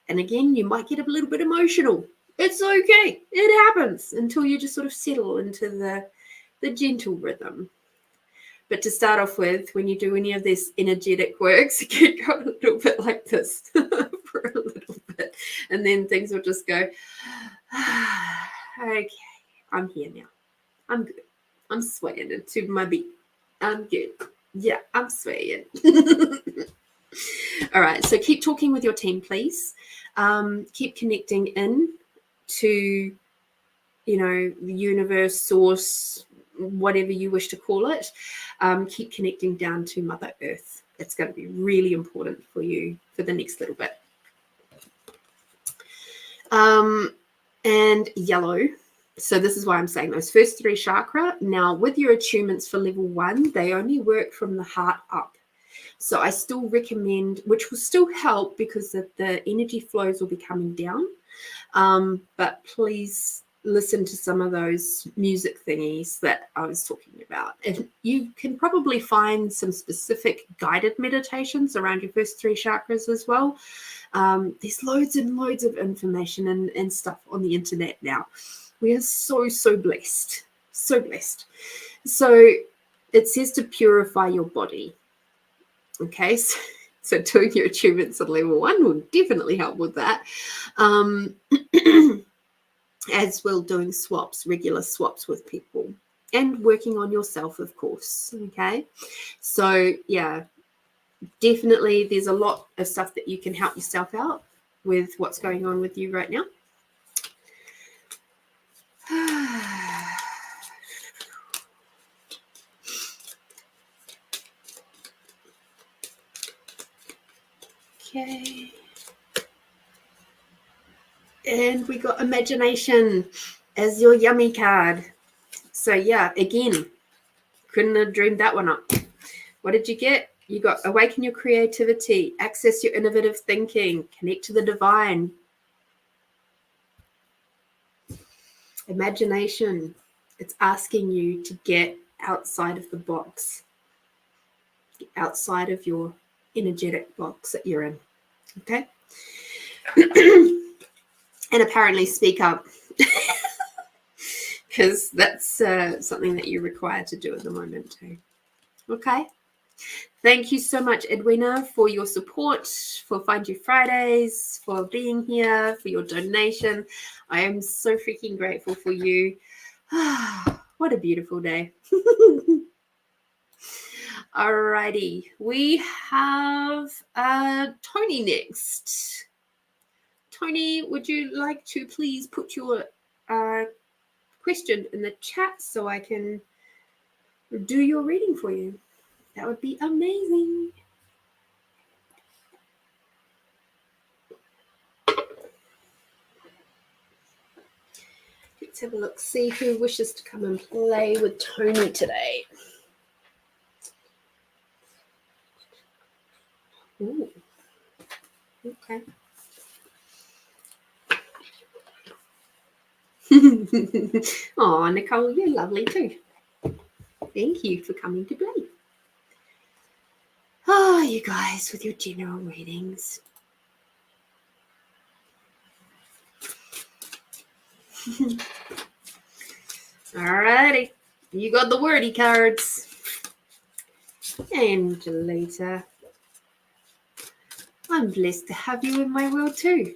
And again, you might get a little bit emotional. It's okay. It happens until you just sort of settle into the gentle rhythm. But to start off with, when you do any of this energetic works, it can go a little bit like this for a little bit. And then things will just go, okay, I'm here now. I'm good. I'm swaying into my beat. I'm good. Yeah, I'm swaying. All right, so keep talking with your team, please. Keep connecting in to, the universe, source, whatever you wish to call it. Keep connecting down to Mother Earth. It's going to be really important for you for the next little bit. And yellow. So this is why I'm saying those first 3 chakra. Now, with your attunements for level 1, they only work from the heart up. So I still recommend, which will still help because the energy flows will be coming down. But please listen to some of those music thingies that I was talking about. And you can probably find some specific guided meditations around your first 3 chakras as well. There's loads and loads of information and stuff on the internet now. We are so, so blessed. So blessed. So it says to purify your body. Okay, so doing your achievements at level 1 will definitely help with that. As well, doing swaps, regular swaps with people, and working on yourself, of course. Okay, so yeah, definitely there's a lot of stuff that you can help yourself out with what's going on with you right now. Okay. And we got imagination as your yummy card. So yeah, again, couldn't have dreamed that one up. What did you get? You got awaken your creativity, access your innovative thinking, connect to the divine. Imagination, it's asking you to get outside of the box, get outside of your energetic box that you're in. Okay? And apparently speak up, because that's something that you require to do at the moment too. Okay? Thank you so much, Edwina, for your support, for Find You Fridays, for being here, for your donation. I am so freaking grateful for you. What a beautiful day. Alrighty, we have Tony next. Tony, would you like to please put your question in the chat so I can do your reading for you? That would be amazing. Let's have a look, see who wishes to come and play with Tony today. Ooh. Okay. Oh, Nicole, you're lovely too. Thank you for coming to play. Oh, you guys with your general readings. Alrighty, you got the wordy cards. Angelita, I'm blessed to have you in my world too.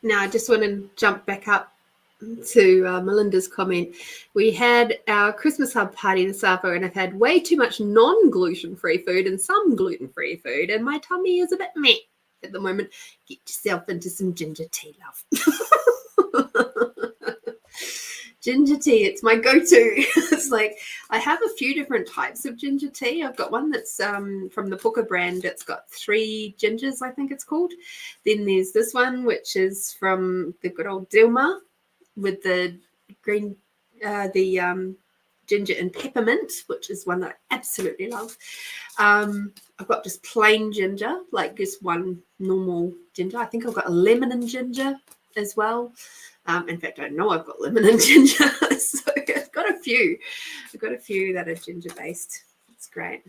Now, I just want to jump back up to Melinda's comment. We had our Christmas hub party this afternoon, and I've had way too much non-gluten-free food and some gluten-free food, and my tummy is a bit meh at the moment. Get yourself into some ginger tea, love. Ginger tea, it's my go-to. It's like I have a few different types of ginger tea. I've got one that's from the Puka brand. It's got 3 gingers, I think it's called. Then there's this one, which is from the good old Dilma with the green, ginger and peppermint, which is one that I absolutely love. I've got just plain ginger, like just one normal ginger. I think I've got a lemon and ginger as well. In fact, I know I've got lemon and ginger. So I've got a few. I've got a few that are ginger based. It's great.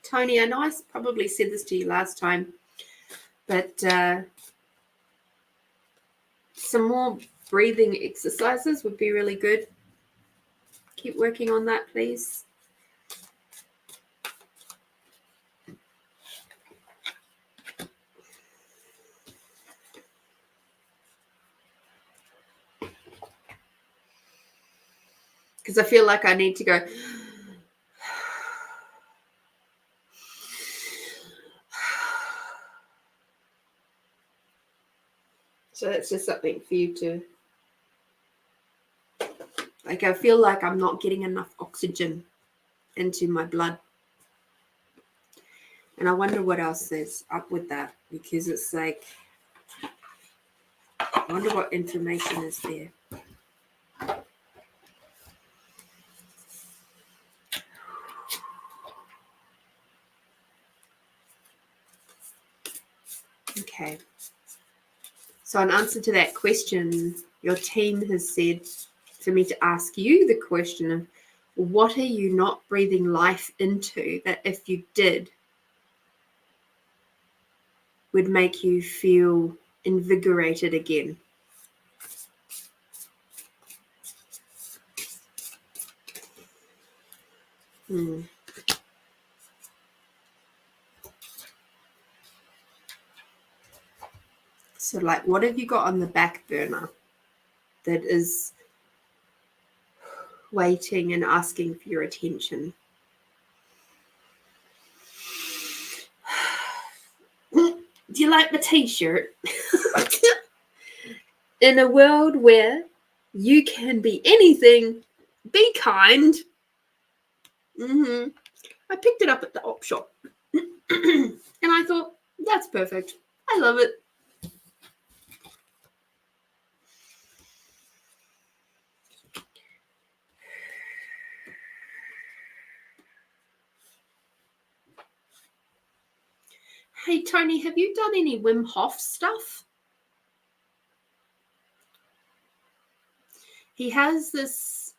Tony, I know I probably said this to you last time, but some more breathing exercises would be really good. Keep working on that, please. Because I feel like I need to go. So that's just something for you to, like, I feel like I'm not getting enough oxygen into my blood. And I wonder what else is up with that, because it's like, I wonder what inflammation is there. Okay. So in answer to that question, your team has said for me to ask you the question of, what are you not breathing life into that if you did would make you feel invigorated again? So like, what have you got on the back burner that is waiting and asking for your attention? Do you like my t-shirt? In a world where you can be anything, be kind. I picked it up at the op shop. And I thought, that's perfect. I love it. Hey, Tony, have you done any Wim Hof stuff? He has this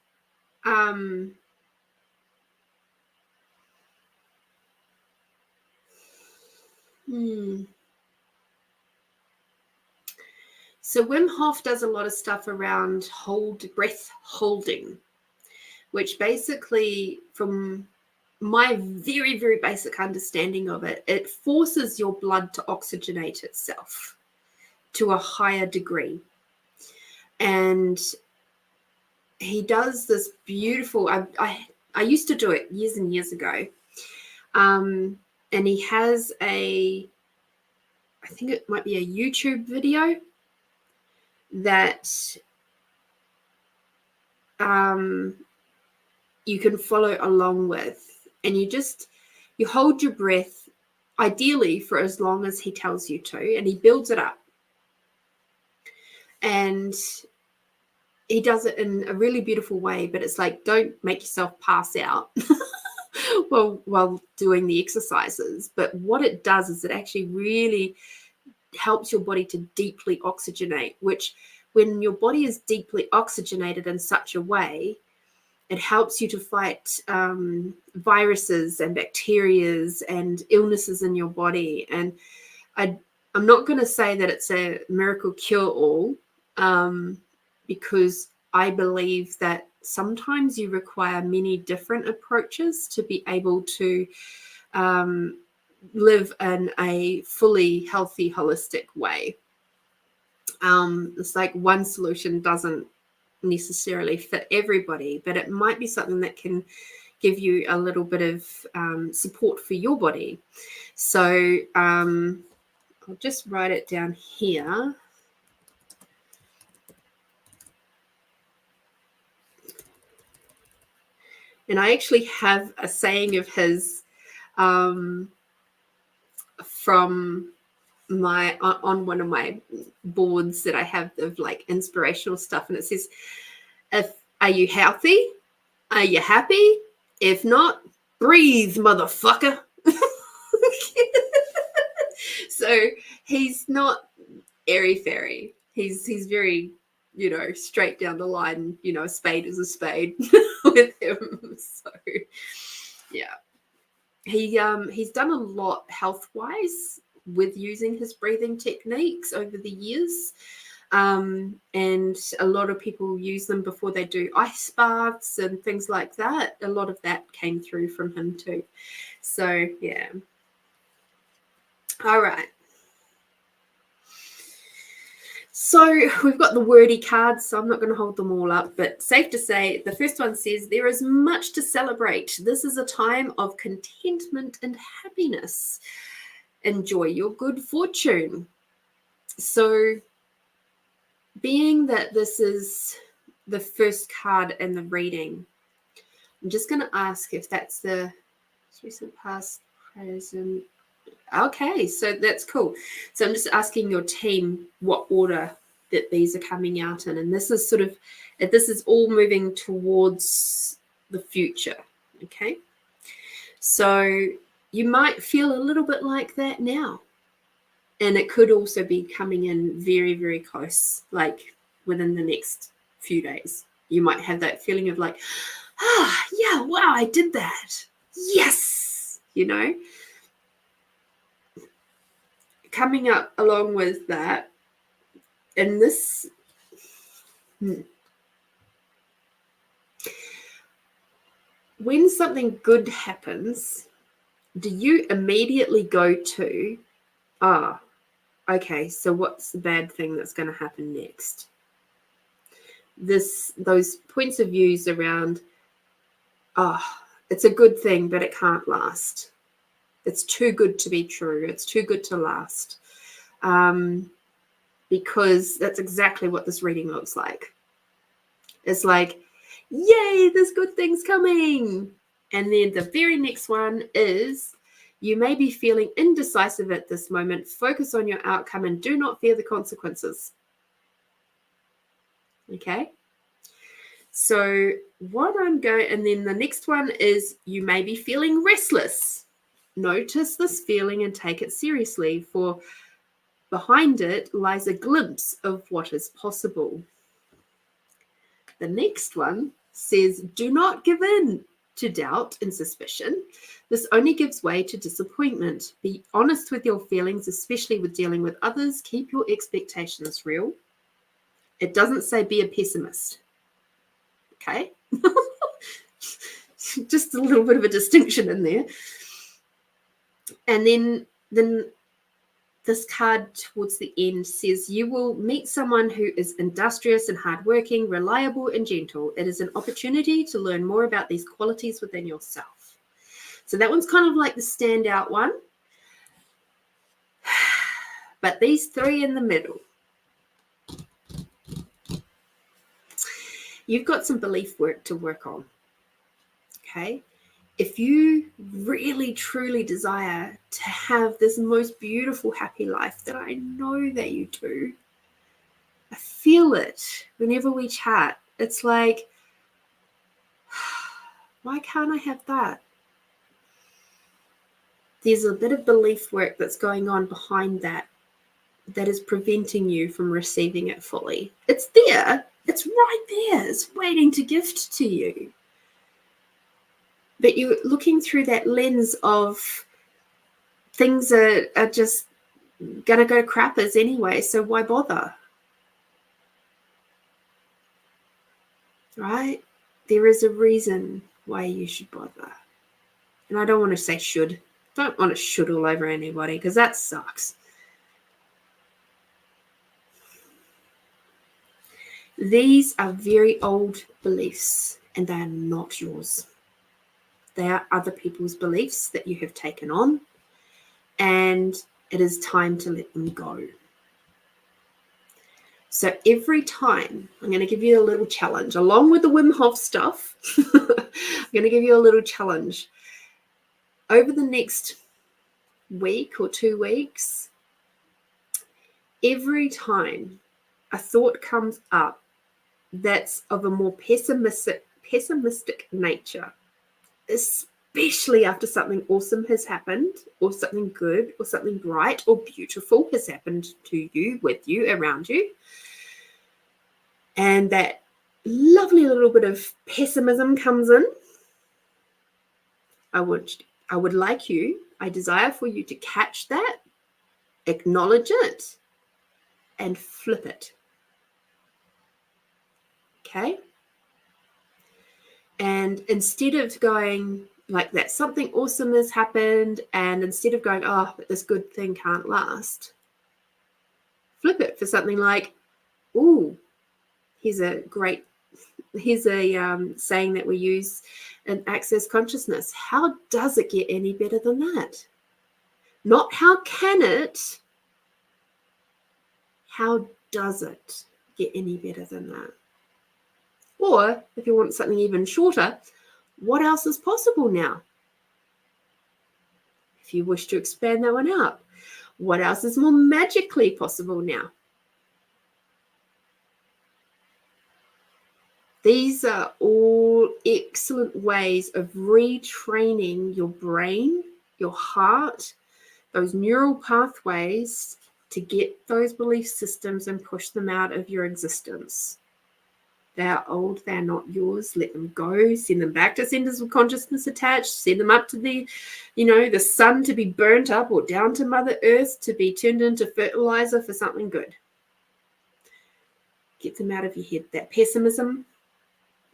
So Wim Hof does a lot of stuff around breath holding, which basically, from my very, very basic understanding of it, it forces your blood to oxygenate itself to a higher degree. And he does this beautiful, I used to do it years and years ago. And he has I think it might be a YouTube video that you can follow along with, and you hold your breath ideally for as long as he tells you to, and he builds it up, and he does it in a really beautiful way. But it's like, don't make yourself pass out while doing the exercises. But what it does is it actually really helps your body to deeply oxygenate, which when your body is deeply oxygenated in such a way, it helps you to fight viruses and bacterias and illnesses in your body. And I'm not going to say that it's a miracle cure-all, because I believe that sometimes you require many different approaches to be able to live in a fully healthy, holistic way. It's like one solution doesn't necessarily fit everybody, but it might be something that can give you a little bit of support for your body. So I'll just write it down here. And I actually have a saying of his from my on one of my boards that I have of like inspirational stuff, and it says, are you healthy? Are you happy? If not, breathe, motherfucker. So he's not airy-fairy. He's very, straight down the line. A spade is a spade with him. So yeah, he's done a lot health-wise with using his breathing techniques over the years. And a lot of people use them before they do ice baths and things like that. A lot of that came through from him too. So yeah. All right. So we've got the wordy cards, so I'm not going to hold them all up, but safe to say, the first one says, there is much to celebrate. This is a time of contentment and happiness. Enjoy your good fortune. So being that this is the first card in the reading, I'm just going to ask if that's the recent, past, present. Okay, so that's cool. So I'm just asking your team what order that these are coming out in. And this is all moving towards the future. Okay. So you might feel a little bit like that now. And it could also be coming in very, very close, like within the next few days. You might have that feeling of like, yeah, wow, I did that. Yes, coming up along with that. And this, when something good happens, do you immediately go to, okay, so what's the bad thing that's going to happen next? Those points of views around, it's a good thing, but it can't last. It's too good to be true. It's too good to last. Because that's exactly what this reading looks like. It's like, yay, there's good things coming. And then the very next one is, you may be feeling indecisive at this moment. Focus on your outcome and do not fear the consequences. Okay. So and then the next one is, you may be feeling restless. Notice this feeling and take it seriously, for behind it lies a glimpse of what is possible. The next one says, do not give in to doubt and suspicion. This only gives way to disappointment. Be honest with your feelings, especially with dealing with others. Keep your expectations real. It doesn't say be a pessimist. Okay? Just a little bit of a distinction in there. And then this card towards the end says, you will meet someone who is industrious and hardworking, reliable and gentle. It is an opportunity to learn more about these qualities within yourself. So that one's kind of like the standout one. But these three in the middle, you've got some belief work to work on. Okay? If you really, truly desire to have this most beautiful, happy life that I know that you do, I feel it whenever we chat. It's like, why can't I have that? There's a bit of belief work that's going on behind that is preventing you from receiving it fully. It's there. It's right there. It's waiting to gift to you. But you're looking through that lens of things are just going to go crappers anyway, so why bother? right? There is a reason why you should bother. And I don't want to say should. Don't want to should all over anybody because that sucks. These are very old beliefs and they are not yours. They are other people's beliefs that you have taken on, and it is time to let them go. So every time, I'm going to give you a little challenge, along with the Wim Hof stuff, I'm going to give you a little challenge. Over the next week or 2 weeks, every time a thought comes up that's of a more pessimistic nature, especially after something awesome has happened, or something good, or something bright or beautiful has happened to you, with you, around you, and that lovely little bit of pessimism comes in, I desire for you to catch that, acknowledge it, and flip it. Okay? And instead of going like that, something awesome has happened, and instead of going, oh, but this good thing can't last, flip it for something like, ooh, here's a saying that we use in Access Consciousness. How does it get any better than that? Not how can it, how does it get any better than that? Or if you want something even shorter, what else is possible now? If you wish to expand that one out, what else is more magically possible now? These are all excellent ways of retraining your brain, your heart, those neural pathways to get those belief systems and push them out of your existence. They are old, they're not yours. Let them go. Send them back to centers of consciousness attached. Send them up to the sun to be burnt up, or down to Mother Earth to be turned into fertilizer for something good. Get them out of your head. That pessimism,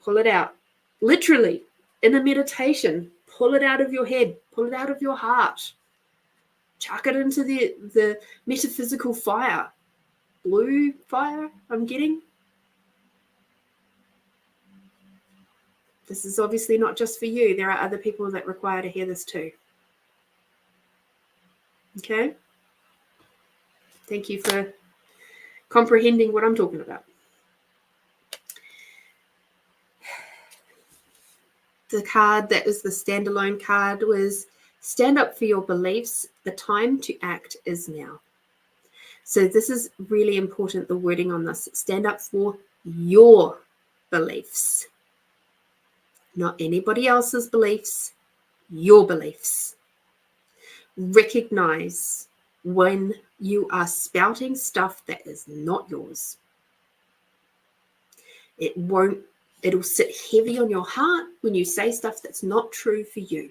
pull it out. Literally, in a meditation, pull it out of your head. Pull it out of your heart. Chuck it into the metaphysical fire. Blue fire, I'm getting. This is obviously not just for you. There are other people that require to hear this too. Okay? Thank you for comprehending what I'm talking about. The card that was the standalone card was stand up for your beliefs. The time to act is now. So this is really important, the wording on this. Stand up for your beliefs. Not anybody else's beliefs, your beliefs. Recognize when you are spouting stuff that is not yours. It'll sit heavy on your heart when you say stuff that's not true for you.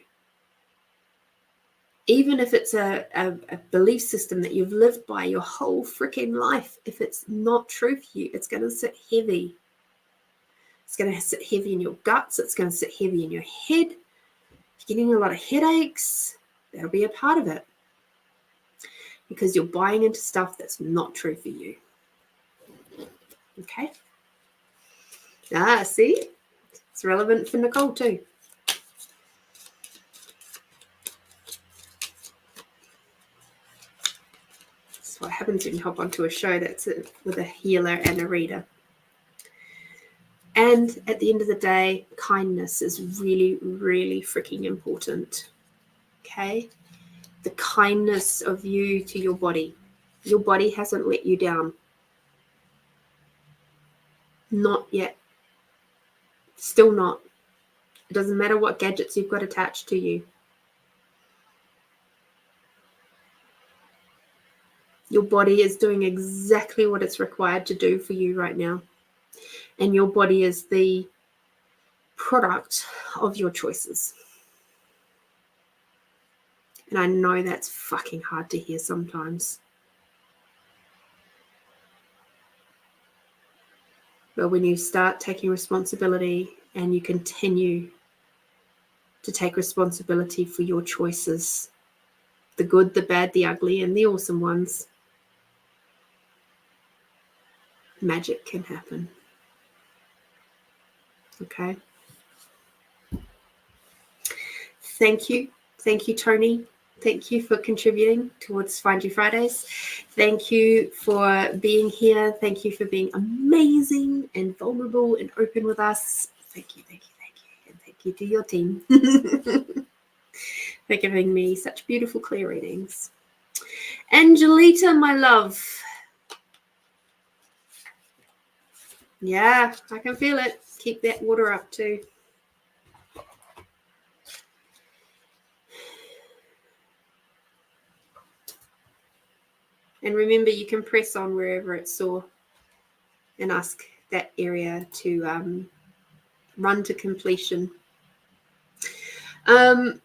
Even if it's a belief system that you've lived by your whole freaking life, if it's not true for you, it's going to sit heavy. It's going to sit heavy in your guts. It's going to sit heavy in your head. If you're getting a lot of headaches, that'll be a part of it. Because you're buying into stuff that's not true for you. Okay? See? It's relevant for Nicole too. That's what happens when you hop onto a show that's with a healer and a reader. And at the end of the day, kindness is really, really freaking important. Okay? The kindness of you to your body. Your body hasn't let you down. Not yet. Still not. It doesn't matter what gadgets you've got attached to you. Your body is doing exactly what it's required to do for you right now. And your body is the product of your choices. And I know that's fucking hard to hear sometimes. But when you start taking responsibility and you continue to take responsibility for your choices, the good, the bad, the ugly, and the awesome ones, magic can happen. Okay. Thank you. Thank you, Tony. Thank you for contributing towards Find You Fridays. Thank you for being here. Thank you for being amazing and vulnerable and open with us. Thank you, thank you, thank you. And thank you to your team for giving me such beautiful clear readings. Angelita, my love. Yeah, I can feel it. Keep that water up too. And remember, you can press on wherever it's sore and ask that area to run to completion. Can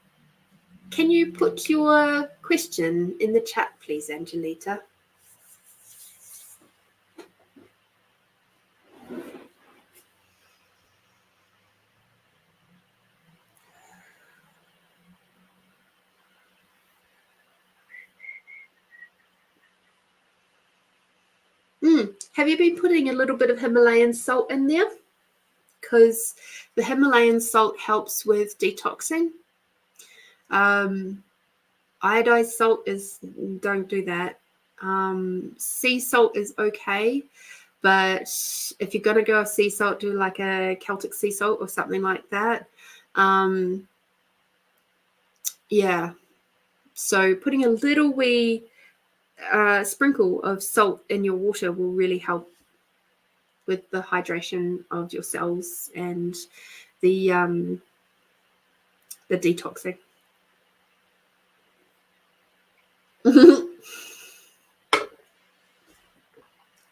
you put your question in the chat, please, Angelita? Have you been putting a little bit of Himalayan salt in there? Because the Himalayan salt helps with detoxing. Iodized salt is, don't do that. Sea salt is okay, but if you're going to go with sea salt, do like a Celtic sea salt or something like that. Yeah. So putting a little wee sprinkle of salt in your water will really help with the hydration of your cells and the detoxing.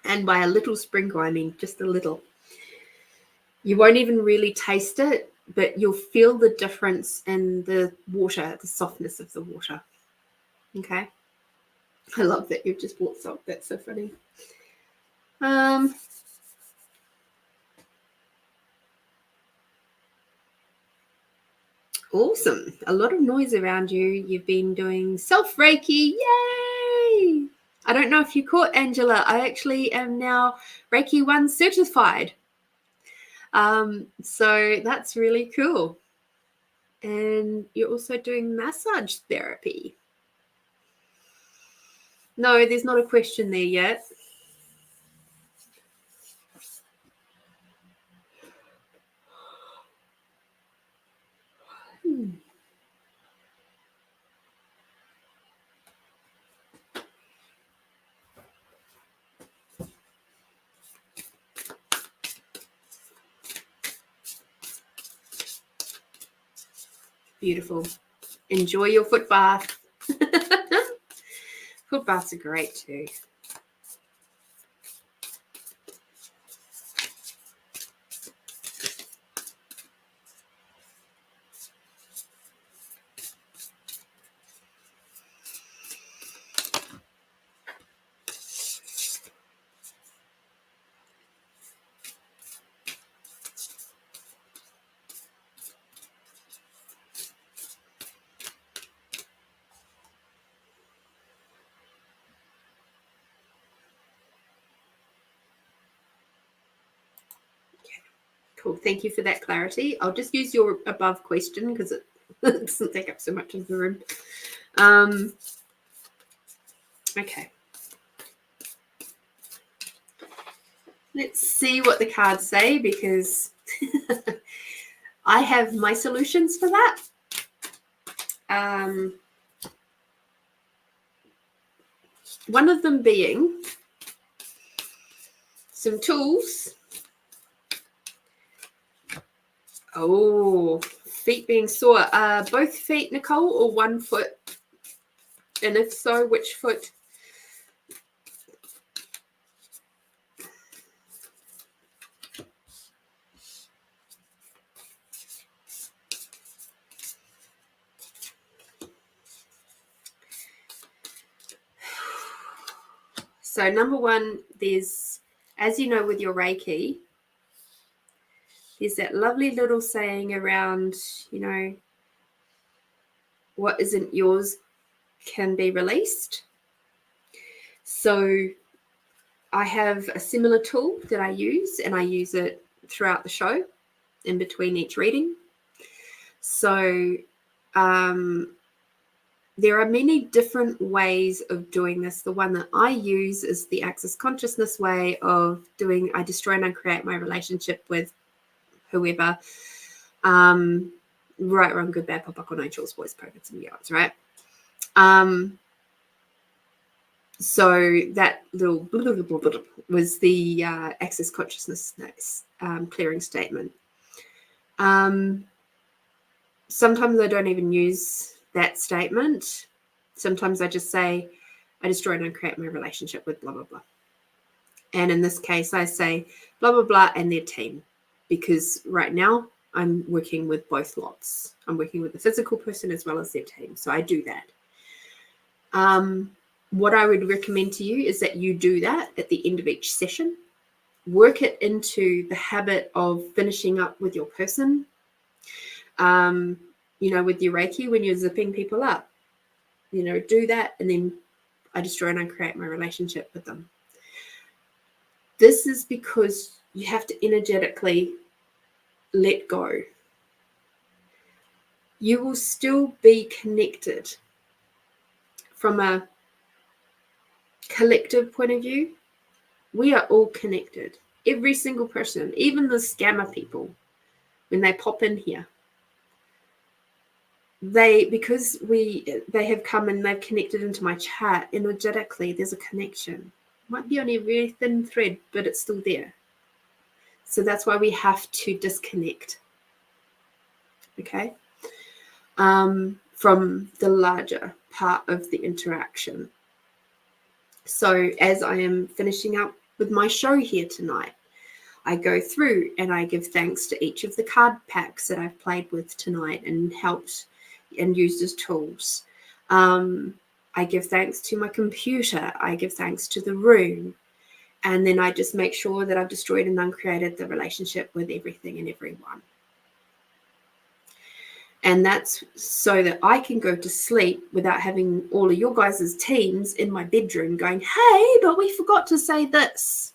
And by a little sprinkle, I mean just a little. You won't even really taste it, but you'll feel the difference in the water, the softness of the water. Okay. I love that you've just bought salt. That's so funny. Awesome. A lot of noise around you. You've been doing self-Reiki. Yay! I don't know if you caught, Angela. I actually am now Reiki 1 certified. So that's really cool. And you're also doing massage therapy. No, there's not a question there yet. Beautiful. Enjoy your foot bath. Foot baths are great too. Cool. Thank you for that clarity. I'll just use your above question because it doesn't take up so much of the room. Okay. Let's see what the cards say because I have my solutions for that. One of them being some tools. Oh, feet being sore. Both feet, Nicole, or one foot? And if so, which foot? So number one, there's, as you know, with your Reiki, There's that lovely little saying around, you know, what isn't yours can be released. So I have a similar tool that I use, and I use it throughout the show in between each reading. So there are many different ways of doing this. The one that I use is the Access Consciousness way of doing, I destroy and uncreate my relationship with whoever. Right, wrong, good, bad, pop, up, no, chills, boys, perverts, and beyonds, right? So that little was the Access Consciousness clearing statement. Sometimes I don't even use that statement. Sometimes I just say, I destroy and uncreate my relationship with blah, blah, blah. And in this case, I say blah, blah, blah, and their team. Because right now, I'm working with both lots. I'm working with the physical person as well as their team. So I do that. What I would recommend to you is that you do that at the end of each session. Work it into the habit of finishing up with your person. You know, with your Reiki, when you're zipping people up, you know, do that. And then I destroy and uncreate my relationship with them. This is because you have to energetically let go. You will still be connected from a collective point of view. We are all connected. Every single person, even the scammer people, when they pop in here, they have come and they've connected into my chat energetically. There's a connection. It might be on a very thin thread, but it's still there. So that's why we have to disconnect. Okay. From the larger part of the interaction. So as I am finishing up with my show here tonight, I go through and I give thanks to each of the card packs that I've played with tonight and helped and used as tools. I give thanks to my computer. I give thanks to the room. And then I just make sure that I've destroyed and uncreated the relationship with everything and everyone. And that's so that I can go to sleep without having all of your guys' teams in my bedroom going, hey, but we forgot to say this.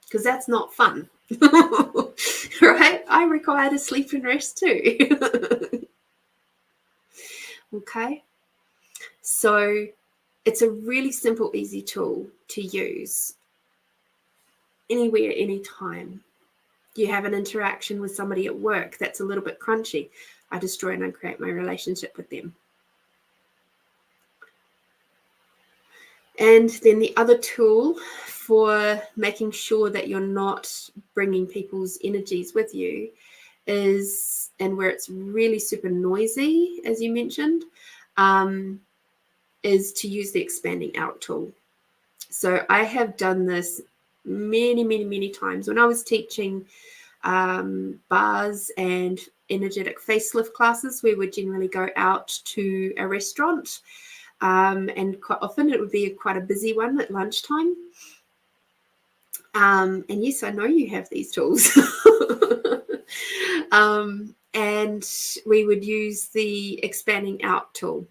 Because that's not fun. Right? I require to sleep and rest too. Okay? So it's a really simple, easy tool to use anywhere, anytime. You have an interaction with somebody at work that's a little bit crunchy. I destroy and uncreate my relationship with them. And then the other tool for making sure that you're not bringing people's energies with you is, and where it's really super noisy, as you mentioned, is to use the expanding out tool. So I have done this many, many, many times. When I was teaching bars and energetic facelift classes, we would generally go out to a restaurant, and quite often it would be quite a busy one at lunchtime. And yes, I know you have these tools. And we would use the expanding out tool.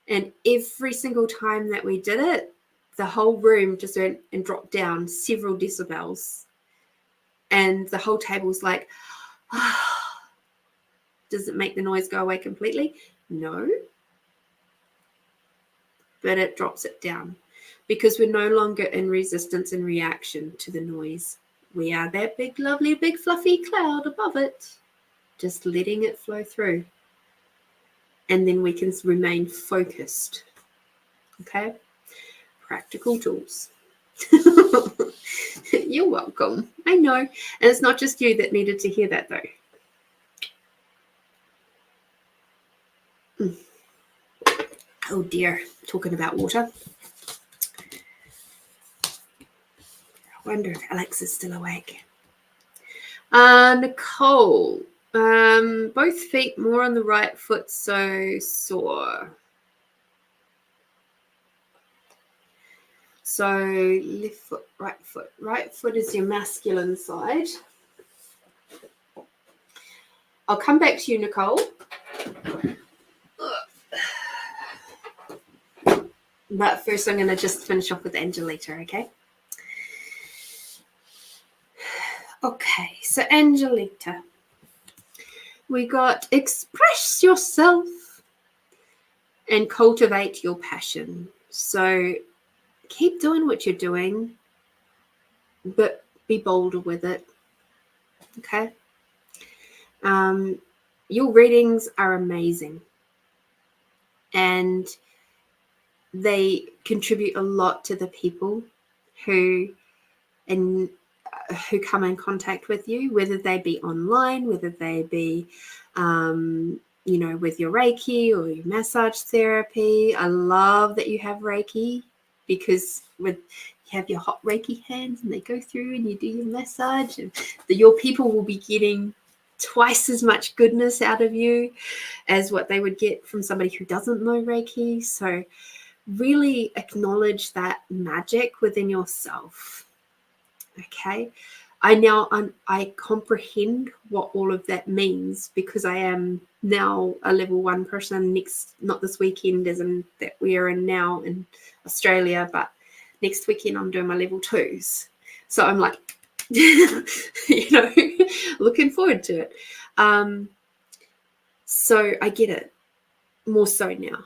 And every single time that we did it, the whole room just went and dropped down several decibels. And the whole table was like, oh. Does it make the noise go away completely? No. But it drops it down because we're no longer in resistance and reaction to the noise. We are that big, lovely, big, fluffy cloud above it, just letting it flow through. And then we can remain focused. Okay? Practical tools. You're welcome. I know. And it's not just you that needed to hear that, though. Oh dear, talking about water. I wonder if Alex is still awake. Nicole, both feet more on the right foot, so sore. So left foot. Right foot is your masculine side. I'll come back to you, Nicole. But first I'm going to just finish off with Angelita, okay? Okay, so Angelita. We got express yourself and cultivate your passion. So keep doing what you're doing, but be bolder with it, okay? Your readings are amazing, and they contribute a lot to the people who come in contact with you, whether they be online, whether they be with your Reiki or your massage therapy. I love that you have Reiki, because you have your hot Reiki hands and they go through and you do your massage, and your people will be getting twice as much goodness out of you as what they would get from somebody who doesn't know Reiki. So really acknowledge that magic within yourself. Okay. I comprehend what all of that means, because I am now a level 1 person. Not this weekend as in that we are in now in Australia, but next weekend I'm doing my level 2s. So I'm like, looking forward to it. So I get it more so now,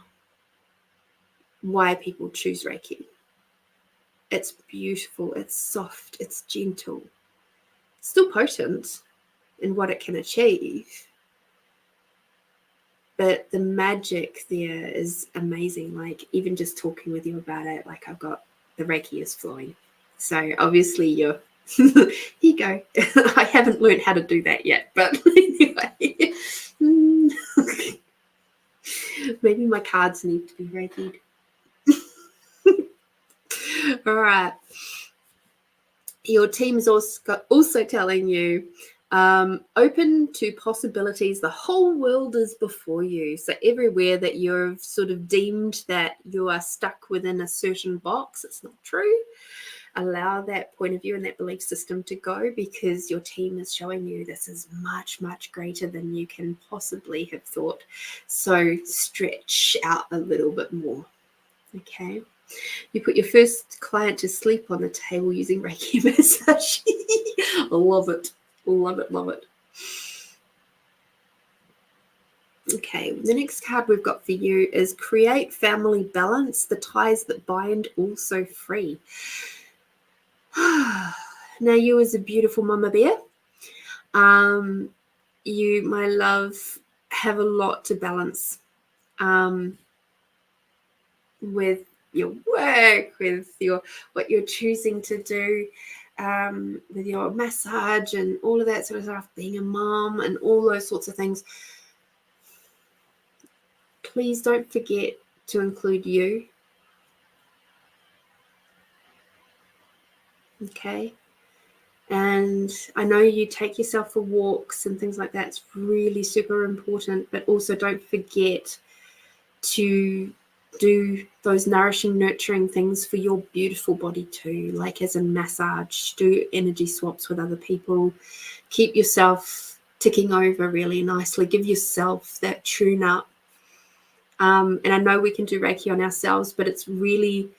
why people choose Reiki. It's beautiful, it's soft, it's gentle, still potent in what it can achieve, but the magic there is amazing. Like, even just talking with you about it, like, I've got the Reiki is flowing. So obviously you're here you go. I haven't learned how to do that yet, but anyway. Maybe my cards need to be Reiki'd. All right. Your team is also telling you, open to possibilities. The whole world is before you. So everywhere that you've sort of deemed that you are stuck within a certain box, it's not true. Allow that point of view and that belief system to go, because your team is showing you this is much, much greater than you can possibly have thought. So stretch out a little bit more. Okay. You put your first client to sleep on the table using Reiki massage. Love it. Love it. Love it. Okay, the next card we've got for you is create family balance. The ties that bind also free. Now, you as a beautiful mama bear, you, my love, have a lot to balance with your work, with what you're choosing to do, with your massage and all of that sort of stuff, being a mom and all those sorts of things. Please don't forget to include you. Okay. And I know you take yourself for walks and things like that. It's really super important, but also don't forget to do those nourishing, nurturing things for your beautiful body too, like as a massage, do energy swaps with other people, keep yourself ticking over really nicely, give yourself that tune up. And I know we can do Reiki on ourselves, but it's really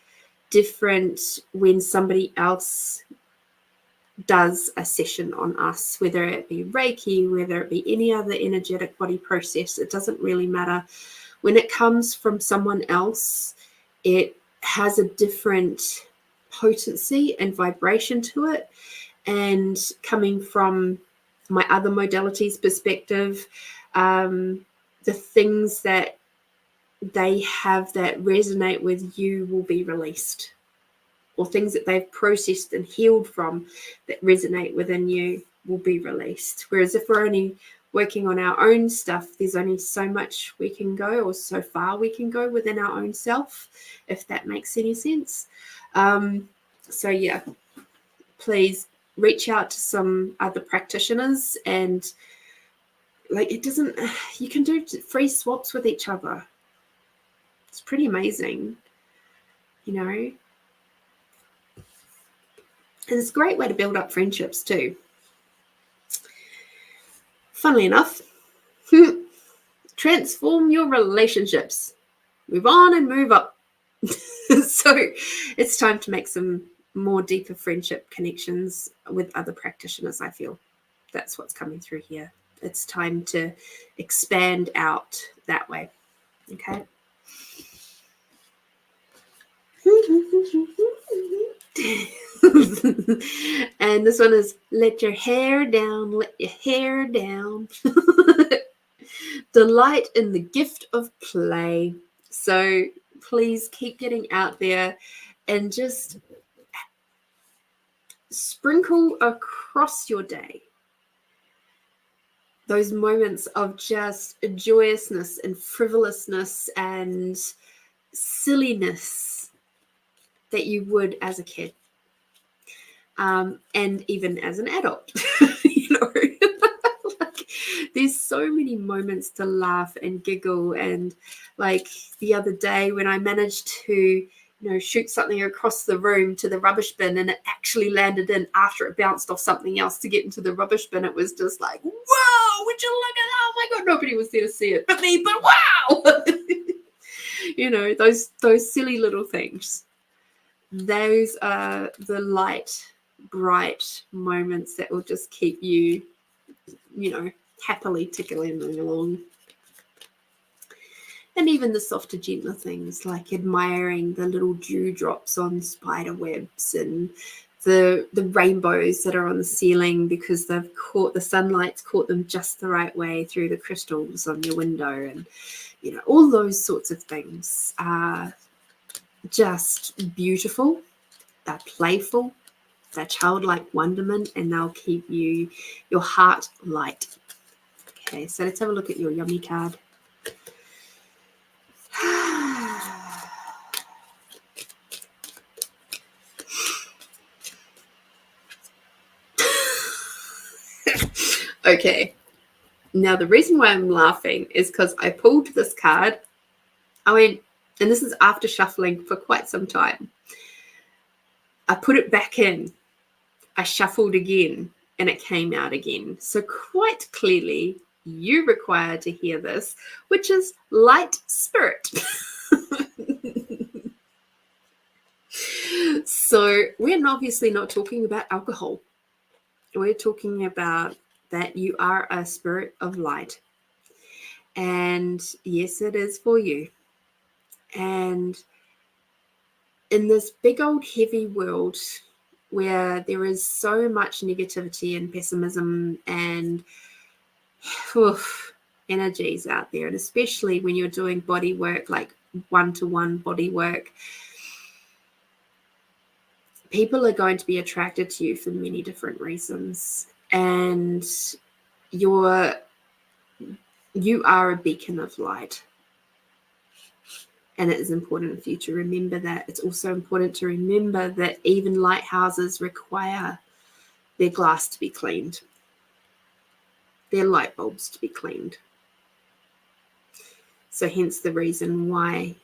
different when somebody else does a session on us, whether it be Reiki, whether it be any other energetic body process. It doesn't really matter. When it comes from someone else, it has a different potency and vibration to it. And coming from my other modalities perspective, the things that they have that resonate with you will be released, or things that they've processed and healed from that resonate within you will be released. Whereas if we're only working on our own stuff, there's only so much we can go, or so far we can go within our own self, if that makes any sense. So yeah, please reach out to some other practitioners, and like, you can do free swaps with each other. It's pretty amazing, and it's a great way to build up friendships too. Funnily enough, Transform your relationships. Move on and move up. So it's time to make some more deeper friendship connections with other practitioners, I feel. That's what's coming through here. It's time to expand out that way. Okay. And this one is let your hair down, let your hair down. Delight in the gift of play. So please keep getting out there and just sprinkle across your day those moments of just joyousness and frivolousness and silliness that you would as a kid, and even as an adult. Like, there's so many moments to laugh and giggle. And like the other day when I managed to shoot something across the room to the rubbish bin, and it actually landed in after it bounced off something else to get into the rubbish bin. It was just like, whoa, would you look at that? Oh my God, nobody was there to see it but me, but wow. Those silly little things. Those are the light, bright moments that will just keep you, happily tickling along. And even the softer, gentler things like admiring the little dewdrops on spider webs and the rainbows that are on the ceiling because they've caught the sunlight's caught them just the right way through the crystals on your window. And all those sorts of things are just beautiful. They're playful, they're childlike wonderment, and they'll keep your heart light. Okay, so let's have a look at your yummy card. Okay, now the reason why I'm laughing is because I pulled this card. I went, and this is after shuffling for quite some time. I put it back in. I shuffled again, and it came out again. So quite clearly, you require to hear this, which is light spirit. So we're obviously not talking about alcohol. We're talking about that you are a spirit of light. And yes, it is for you. And in this big old heavy world where there is so much negativity and pessimism and energies out there, and especially when you're doing body work, like one-to-one body work, people are going to be attracted to you for many different reasons. And you are a beacon of light. And it is important for you to remember that. It's also important to remember that even lighthouses require their glass to be cleaned, their light bulbs to be cleaned. So hence the reason why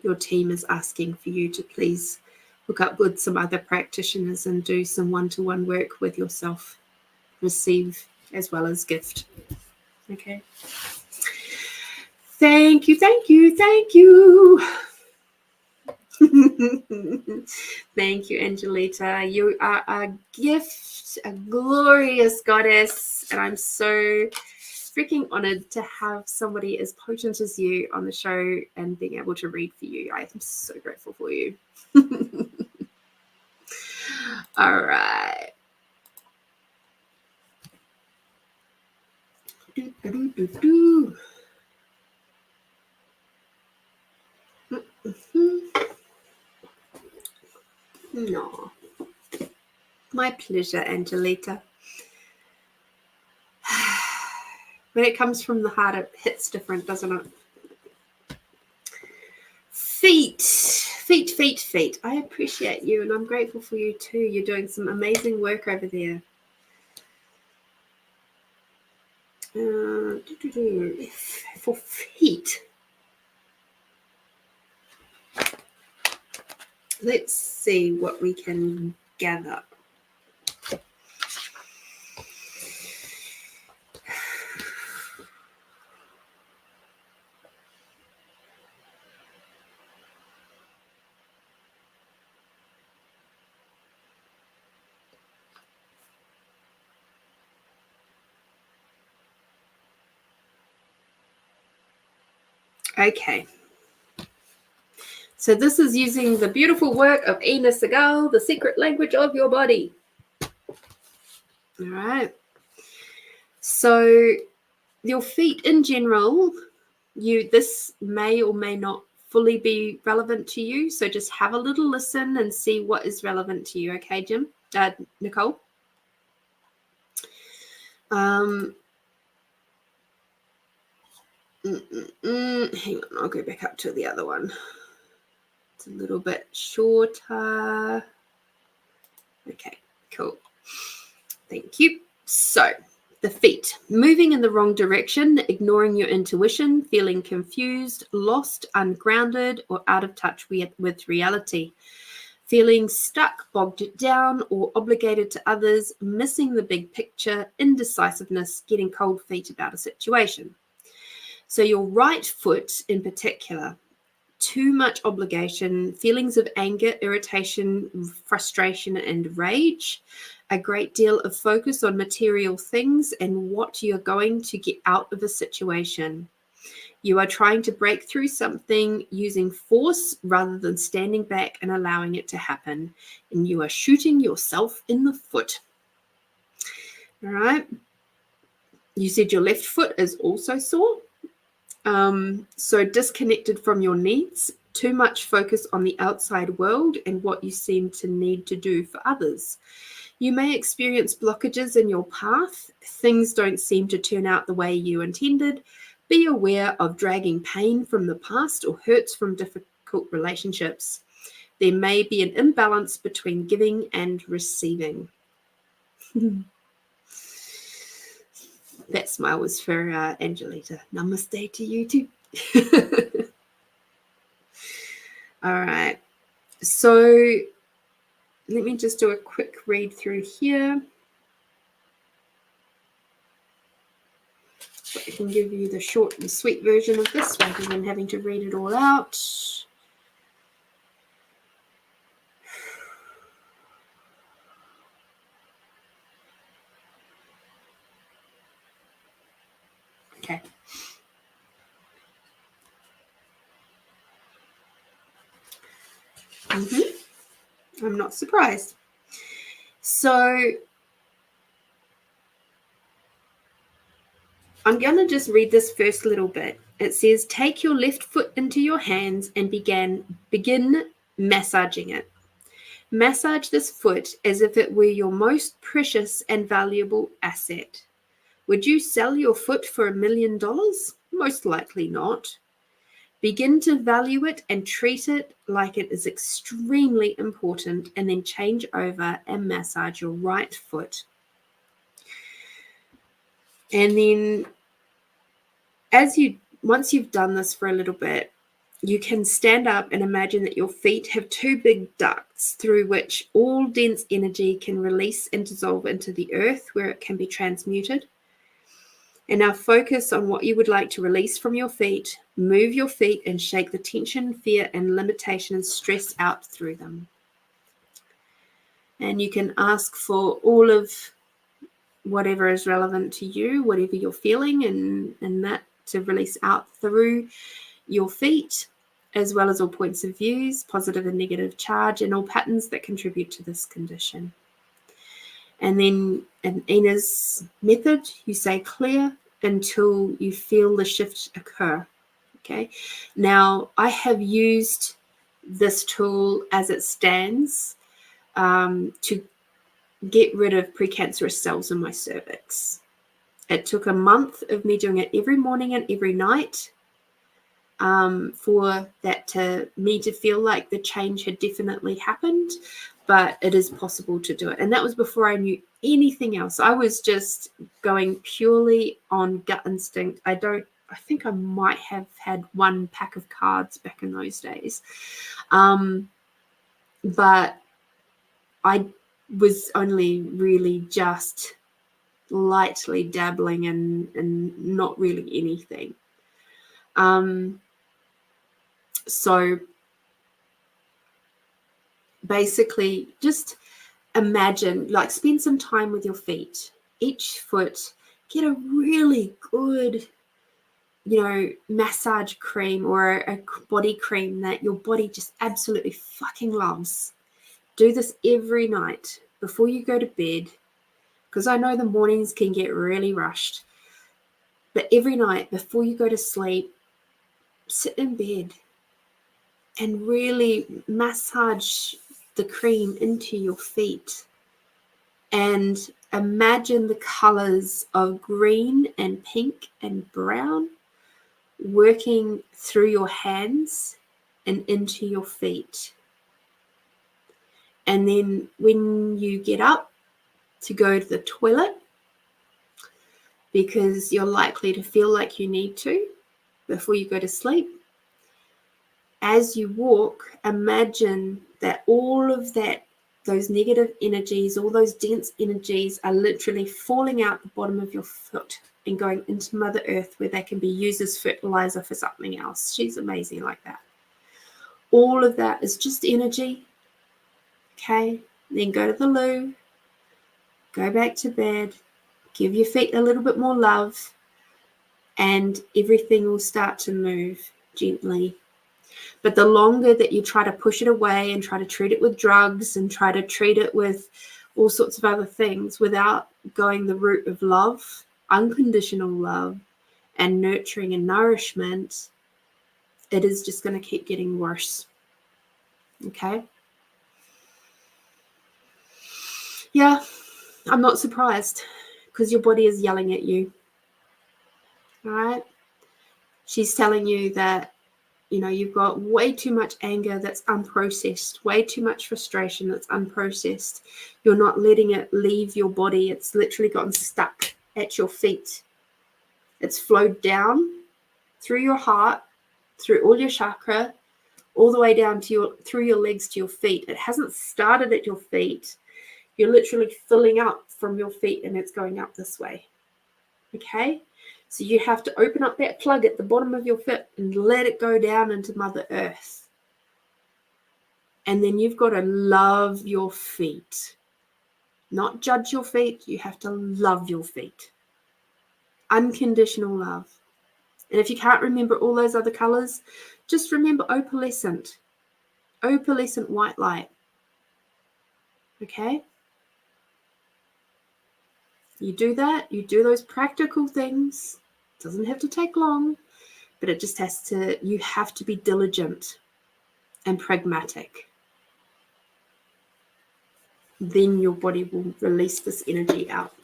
your team is asking for you to please hook up with some other practitioners and do some one-to-one work with yourself. Receive as well as gift. Okay. Thank you, thank you, thank you. Thank you, Angelita. You are a gift, a glorious goddess, and I'm so freaking honored to have somebody as potent as you on the show and being able to read for you. I am so grateful for you. All right. No. My pleasure, Angelita. When it comes from the heart, it hits different, doesn't it? Feet. I appreciate you, and I'm grateful for you too. You're doing some amazing work over there. For feet. Let's see what we can gather. Okay. So this is using the beautiful work of Ina Segal, The Secret Language of Your Body. All right. So your feet in general, this may or may not fully be relevant to you. So just have a little listen and see what is relevant to you. Okay, Nicole? Hang on, I'll go back up to the other one. It's a little bit shorter. Okay, cool. Thank you. So, the feet. Moving in the wrong direction, ignoring your intuition, feeling confused, lost, ungrounded, or out of touch with reality. Feeling stuck, bogged down, or obligated to others, missing the big picture, indecisiveness, getting cold feet about a situation. So your right foot in particular, too much obligation, feelings of anger, irritation, frustration, and rage, a great deal of focus on material things and what you're going to get out of a situation. You are trying to break through something using force rather than standing back and allowing it to happen. And you are shooting yourself in the foot. All right. You said your left foot is also sore. So disconnected from your needs, too much focus on the outside world and what you seem to need to do for others. You may experience blockages in your path. Things don't seem to turn out the way you intended. Be aware of dragging pain from the past or hurts from difficult relationships. There may be an imbalance between giving and receiving. That smile was for Angelita. Namaste to you too. All right. So let me just do a quick read through here. So I can give you the short and sweet version of this rather than having to read it all out. Okay. I'm not surprised. So I'm going to just read this first little bit. It says, take your left foot into your hands and begin massaging it. Massage this foot as if it were your most precious and valuable asset. Would you sell your foot for $1 million? Most likely not. Begin to value it and treat it like it is extremely important, and then change over and massage your right foot. And then once you've done this for a little bit, you can stand up and imagine that your feet have two big ducts through which all dense energy can release and dissolve into the earth where it can be transmuted. And now focus on what you would like to release from your feet. Move your feet and shake the tension, fear, and limitation and stress out through them. And you can ask for all of whatever is relevant to you, whatever you're feeling, and that to release out through your feet, as well as all points of views, positive and negative charge, and all patterns that contribute to this condition. And then in Ina's method, you say clear until you feel the shift occur. Okay. Now, I have used this tool as it stands to get rid of precancerous cells in my cervix. It took a month of me doing it every morning and every night for that to feel like the change had definitely happened, but it is possible to do it. And that was before I knew anything else. I was just going purely on gut instinct. I think I might have had one pack of cards back in those days. But I was only really just lightly dabbling in not really anything. So basically just imagine, like, spend some time with your feet. Each foot, get a really good massage cream or a body cream that your body just absolutely fucking loves. Do this every night before you go to bed, because I know the mornings can get really rushed. But every night before you go to sleep, sit in bed and really massage the cream into your feet and imagine the colors of green and pink and brown working through your hands and into your feet. And then when you get up to go to the toilet, because you're likely to feel like you need to before you go to sleep, as you walk, imagine that all of those negative energies, all those dense energies are literally falling out the bottom of your foot and going into Mother Earth, where they can be used as fertilizer for something else. She's amazing like that. All of that is just energy. Okay, then go to the loo, go back to bed, give your feet a little bit more love, and everything will start to move gently. But the longer that you try to push it away and try to treat it with drugs and try to treat it with all sorts of other things without going the route of love, unconditional love, and nurturing and nourishment, it is just going to keep getting worse. Okay? Yeah, I'm not surprised, because your body is yelling at you. All right? She's telling you that you've got way too much anger that's unprocessed, way too much frustration that's unprocessed. You're not letting it leave your body. It's literally gotten stuck at your feet. It's flowed down through your heart, through all your chakra, all the way down to through your legs to your feet. It hasn't started at your feet. You're literally filling up from your feet and it's going up this way. Okay? So you have to open up that plug at the bottom of your foot and let it go down into Mother Earth. And then you've got to love your feet. Not judge your feet. You have to love your feet. Unconditional love. And if you can't remember all those other colors, just remember opalescent. Opalescent white light. Okay? You do that, you do those practical things. It doesn't have to take long, but it just you have to be diligent and pragmatic. Then your body will release this energy out.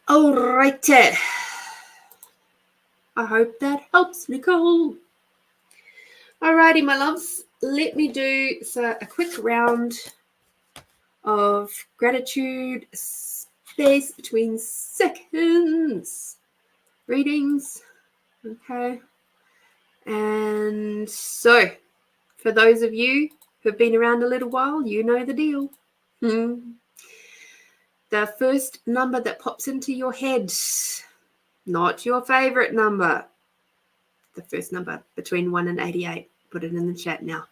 All right. I hope that helps, Nicole. Alrighty, my loves. Let me do a quick round of gratitude, space between seconds, readings. Okay. And so, for those of you who have been around a little while, you know the deal. The first number that pops into your head, not your favorite number. The first number between 1 and 88. Put it in the chat now.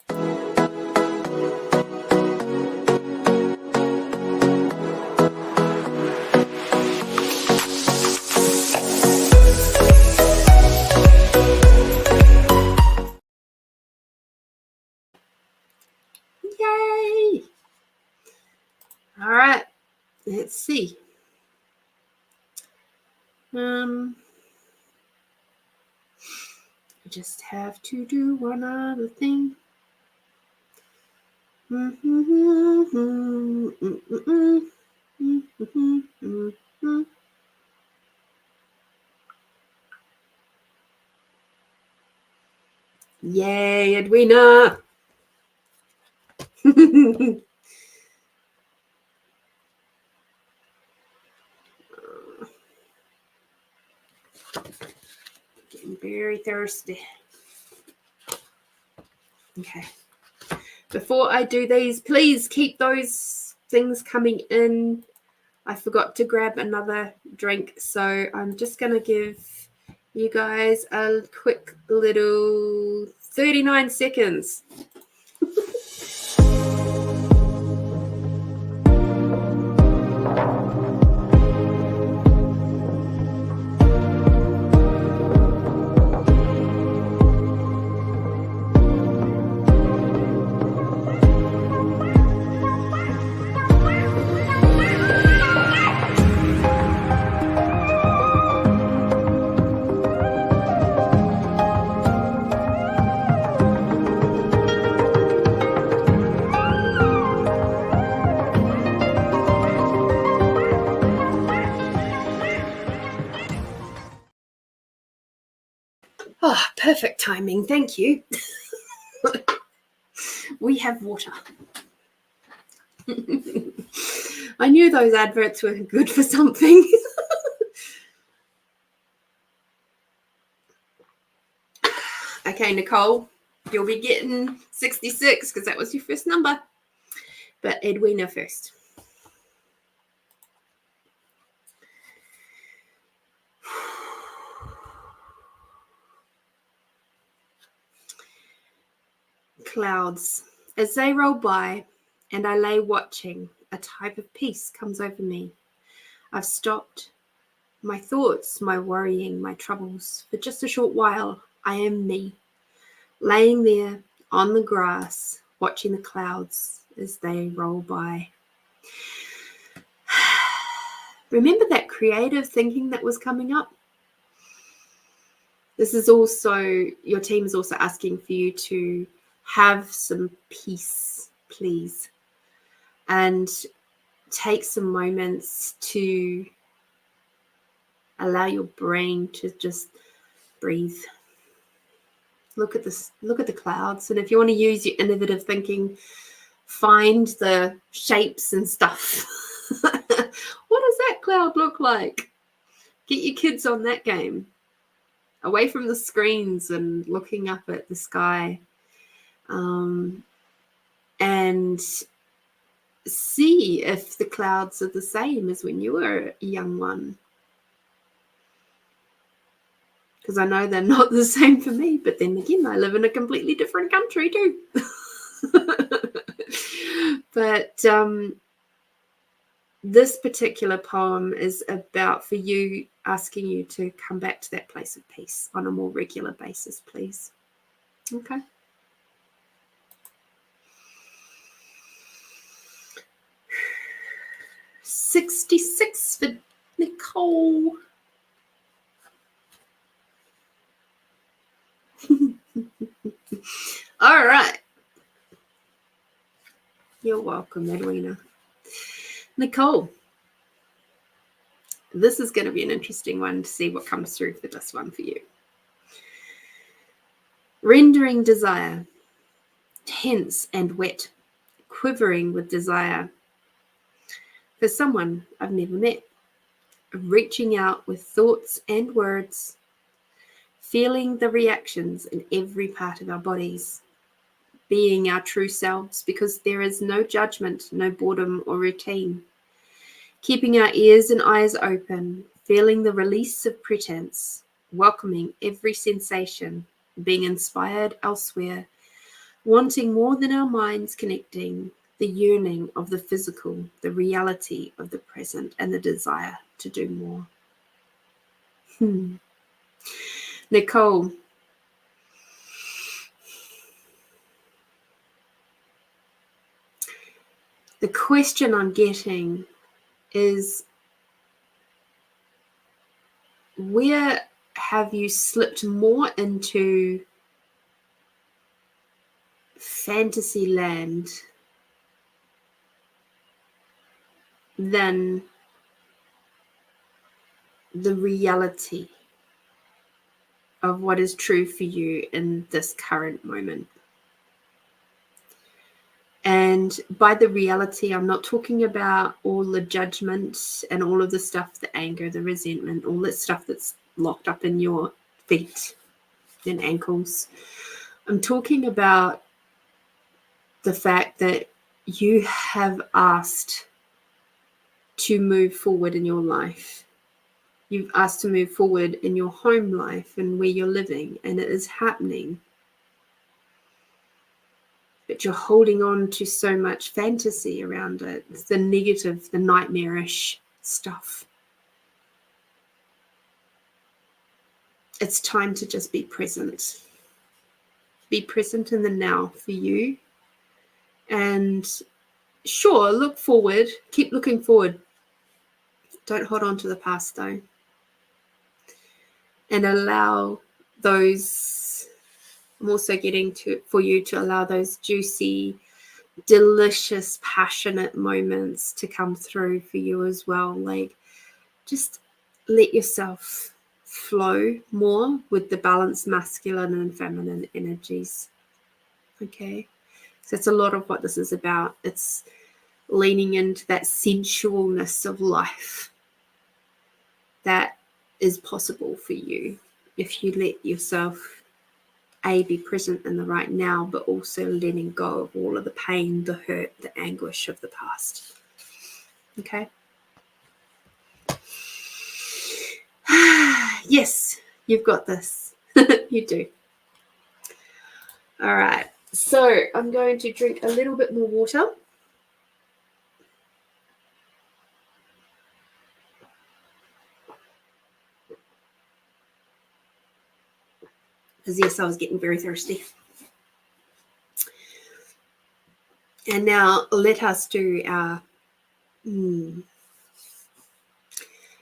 Yay! All right. Let's see. I just have to do one other thing. Yay, Edwina! Getting very thirsty. Okay. Before I do these, please keep those things coming in. I forgot to grab another drink, so I'm just going to give you guys a quick little 39 seconds. Oh, perfect timing. Thank you. We have water. I knew those adverts were good for something. Okay, Nicole, you'll be getting 66 because that was your first number. But Edwina first. Clouds. As they roll by and I lay watching, a type of peace comes over me. I've stopped my thoughts, my worrying, my troubles. For just a short while, I am me, laying there on the grass, watching the clouds as they roll by. Remember that creative thinking that was coming up? This is also, your team is also asking for you to have some peace, please, and take some moments to allow your brain to just breathe. Look at this, look at the clouds, and if you want to use your innovative thinking, find the shapes and stuff. What does that cloud look like? Get your kids on that game. Away from the screens and looking up at the sky. And see if the clouds are the same as when you were a young one. Because I know they're not the same for me, but then again, I live in a completely different country too. But this particular poem is about for you, asking you to come back to that place of peace on a more regular basis, please. Okay. $66 for Nicole. All right. You're welcome, Edwina. Nicole, this is going to be an interesting one to see what comes through for this one for you. Rendering desire, tense and wet, quivering with desire for someone I've never met, reaching out with thoughts and words, feeling the reactions in every part of our bodies, being our true selves because there is no judgment, no boredom or routine, keeping our ears and eyes open, feeling the release of pretense, welcoming every sensation, being inspired elsewhere, wanting more than our minds connecting, the yearning of the physical, the reality of the present, and the desire to do more. Nicole, the question I'm getting is, where have you slipped more into fantasy land than the reality of what is true for you in this current moment? And by the reality, I'm not talking about all the judgment and all of the stuff, the anger, the resentment, all that stuff that's locked up in your feet and ankles. I'm talking about the fact that you have asked to move forward in your life. You've asked to move forward in your home life and where you're living, and it is happening. But you're holding on to so much fantasy around it. It's the negative, the nightmarish stuff. It's time to just be present. Be present in the now for you. And sure, look forward. Keep looking forward. Don't hold on to the past though. And allow those, I'm also getting to for you to allow those juicy, delicious, passionate moments to come through for you as well. Like, just let yourself flow more with the balanced masculine and feminine energies. Okay, so it's a lot of what this is about. It's leaning into that sensualness of life that is possible for you if you let yourself be present in the right now, but also letting go of all of the pain, the hurt, the anguish of the past. Okay. Yes, you've got this. You do. All right. So I'm going to drink a little bit more water. Because yes, I was getting very thirsty. And now let us do our,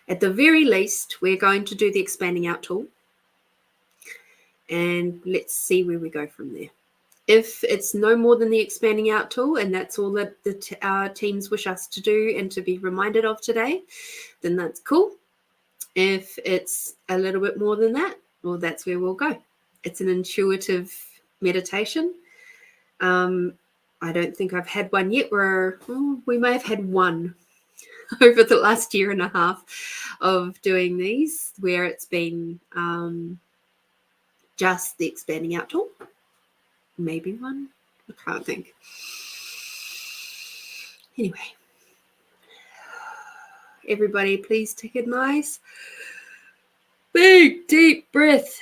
at the very least, we're going to do the expanding out tool. And let's see where we go from there. If it's no more than the expanding out tool, and that's all that our teams wish us to do and to be reminded of today, then that's cool. If it's a little bit more than that, well, that's where we'll go. It's an intuitive meditation. I don't think I've had one yet where we may have had one over the last year and a half of doing these where it's been just the expanding out tool. Maybe one. I can't think. Anyway, everybody, please take a nice big deep breath.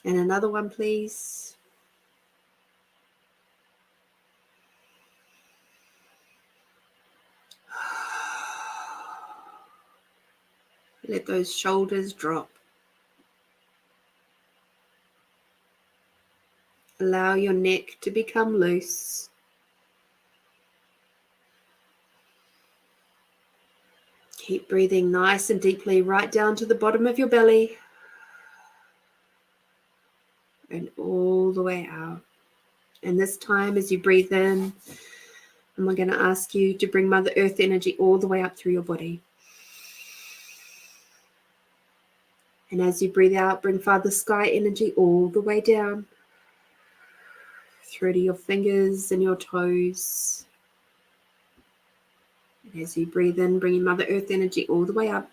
And another one, please. Let those shoulders drop. Allow your neck to become loose. Keep breathing nice and deeply right down to the bottom of your belly and all the way out. And this time as you breathe in, I'm going to ask you to bring Mother Earth energy all the way up through your body. And as you breathe out, bring Father Sky energy all the way down through to your fingers and your toes. And as you breathe in, bringing Mother Earth energy all the way up.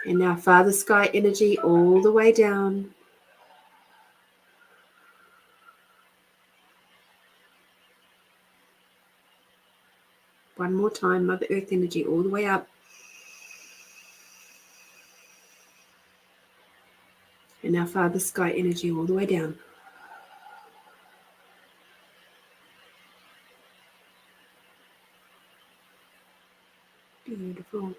And now Father Sky energy all the way down. One more time, Mother Earth energy all the way up. And now Father Sky energy all the way down. Beautiful.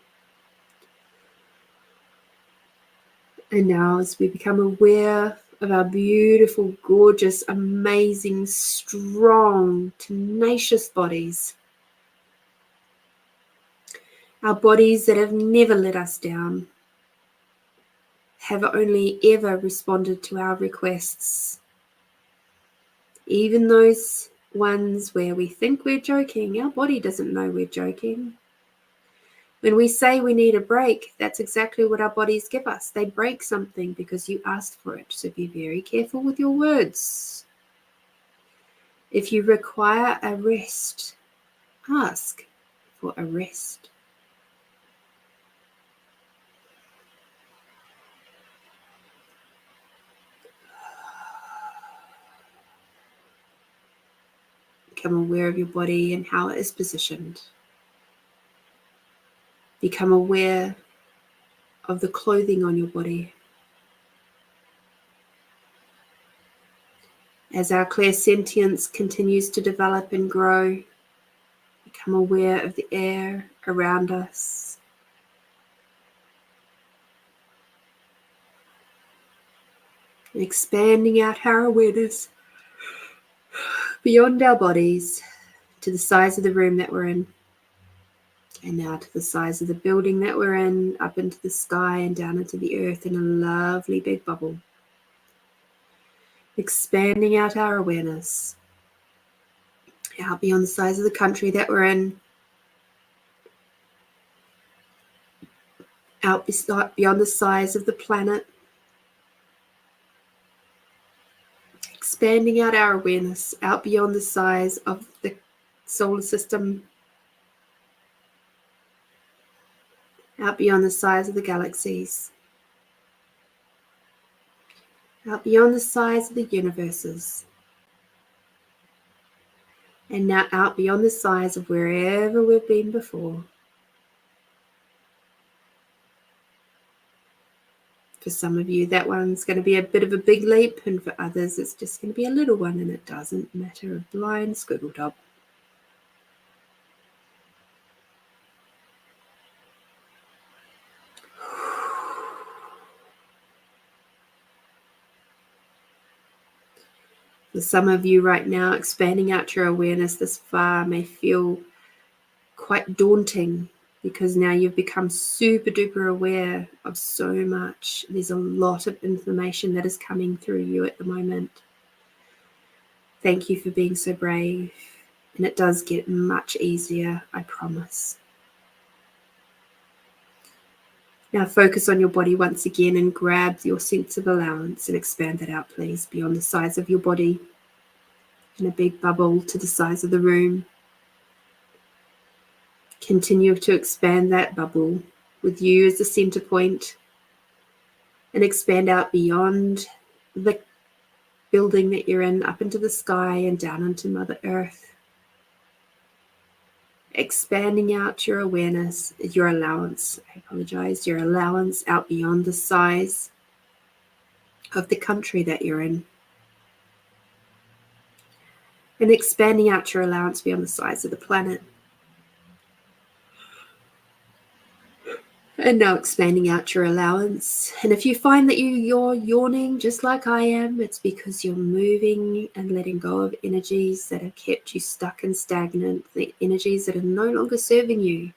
And now as we become aware of our beautiful, gorgeous, amazing, strong, tenacious bodies, our bodies that have never let us down, have only ever responded to our requests. Even those ones where we think we're joking, our body doesn't know we're joking. When we say we need a break, that's exactly what our bodies give us. They break something because you asked for it. So be very careful with your words. If you require a rest, ask for a rest. Become aware of your body and how it is positioned. Become aware of the clothing on your body. As our clairsentience continues to develop and grow, become aware of the air around us. And expanding out our awareness beyond our bodies to the size of the room that we're in. And now to the size of the building that we're in, up into the sky and down into the earth in a lovely big bubble. Expanding out our awareness. out beyond the size of the country that we're in, out beyond the size of the planet, expanding out our awareness out beyond the size of the solar system, out beyond the size of the galaxies, out beyond the size of the universes, and now out beyond the size of wherever we've been before. For some of you, that one's going to be a bit of a big leap, and for others, it's just going to be a little one, and it doesn't matter. A blind squiggle dot. For some of you right now, expanding out your awareness this far may feel quite daunting, because now you've become super duper aware of so much. There's a lot of information that is coming through you at the moment. Thank you for being so brave, and it does get much easier, I promise. Now focus on your body once again and grab your sense of allowance and expand that out, please, beyond the size of your body, in a big bubble to the size of the room. Continue to expand that bubble with you as the center point, and expand out beyond the building that you're in, up into the sky and down into Mother Earth. Expanding out your awareness, your allowance, your allowance out beyond the size of the country that you're in. And expanding out your allowance beyond the size of the planet. And now expanding out your allowance. And if you find that you're yawning just like I am, it's because you're moving and letting go of energies that have kept you stuck and stagnant, the energies that are no longer serving you.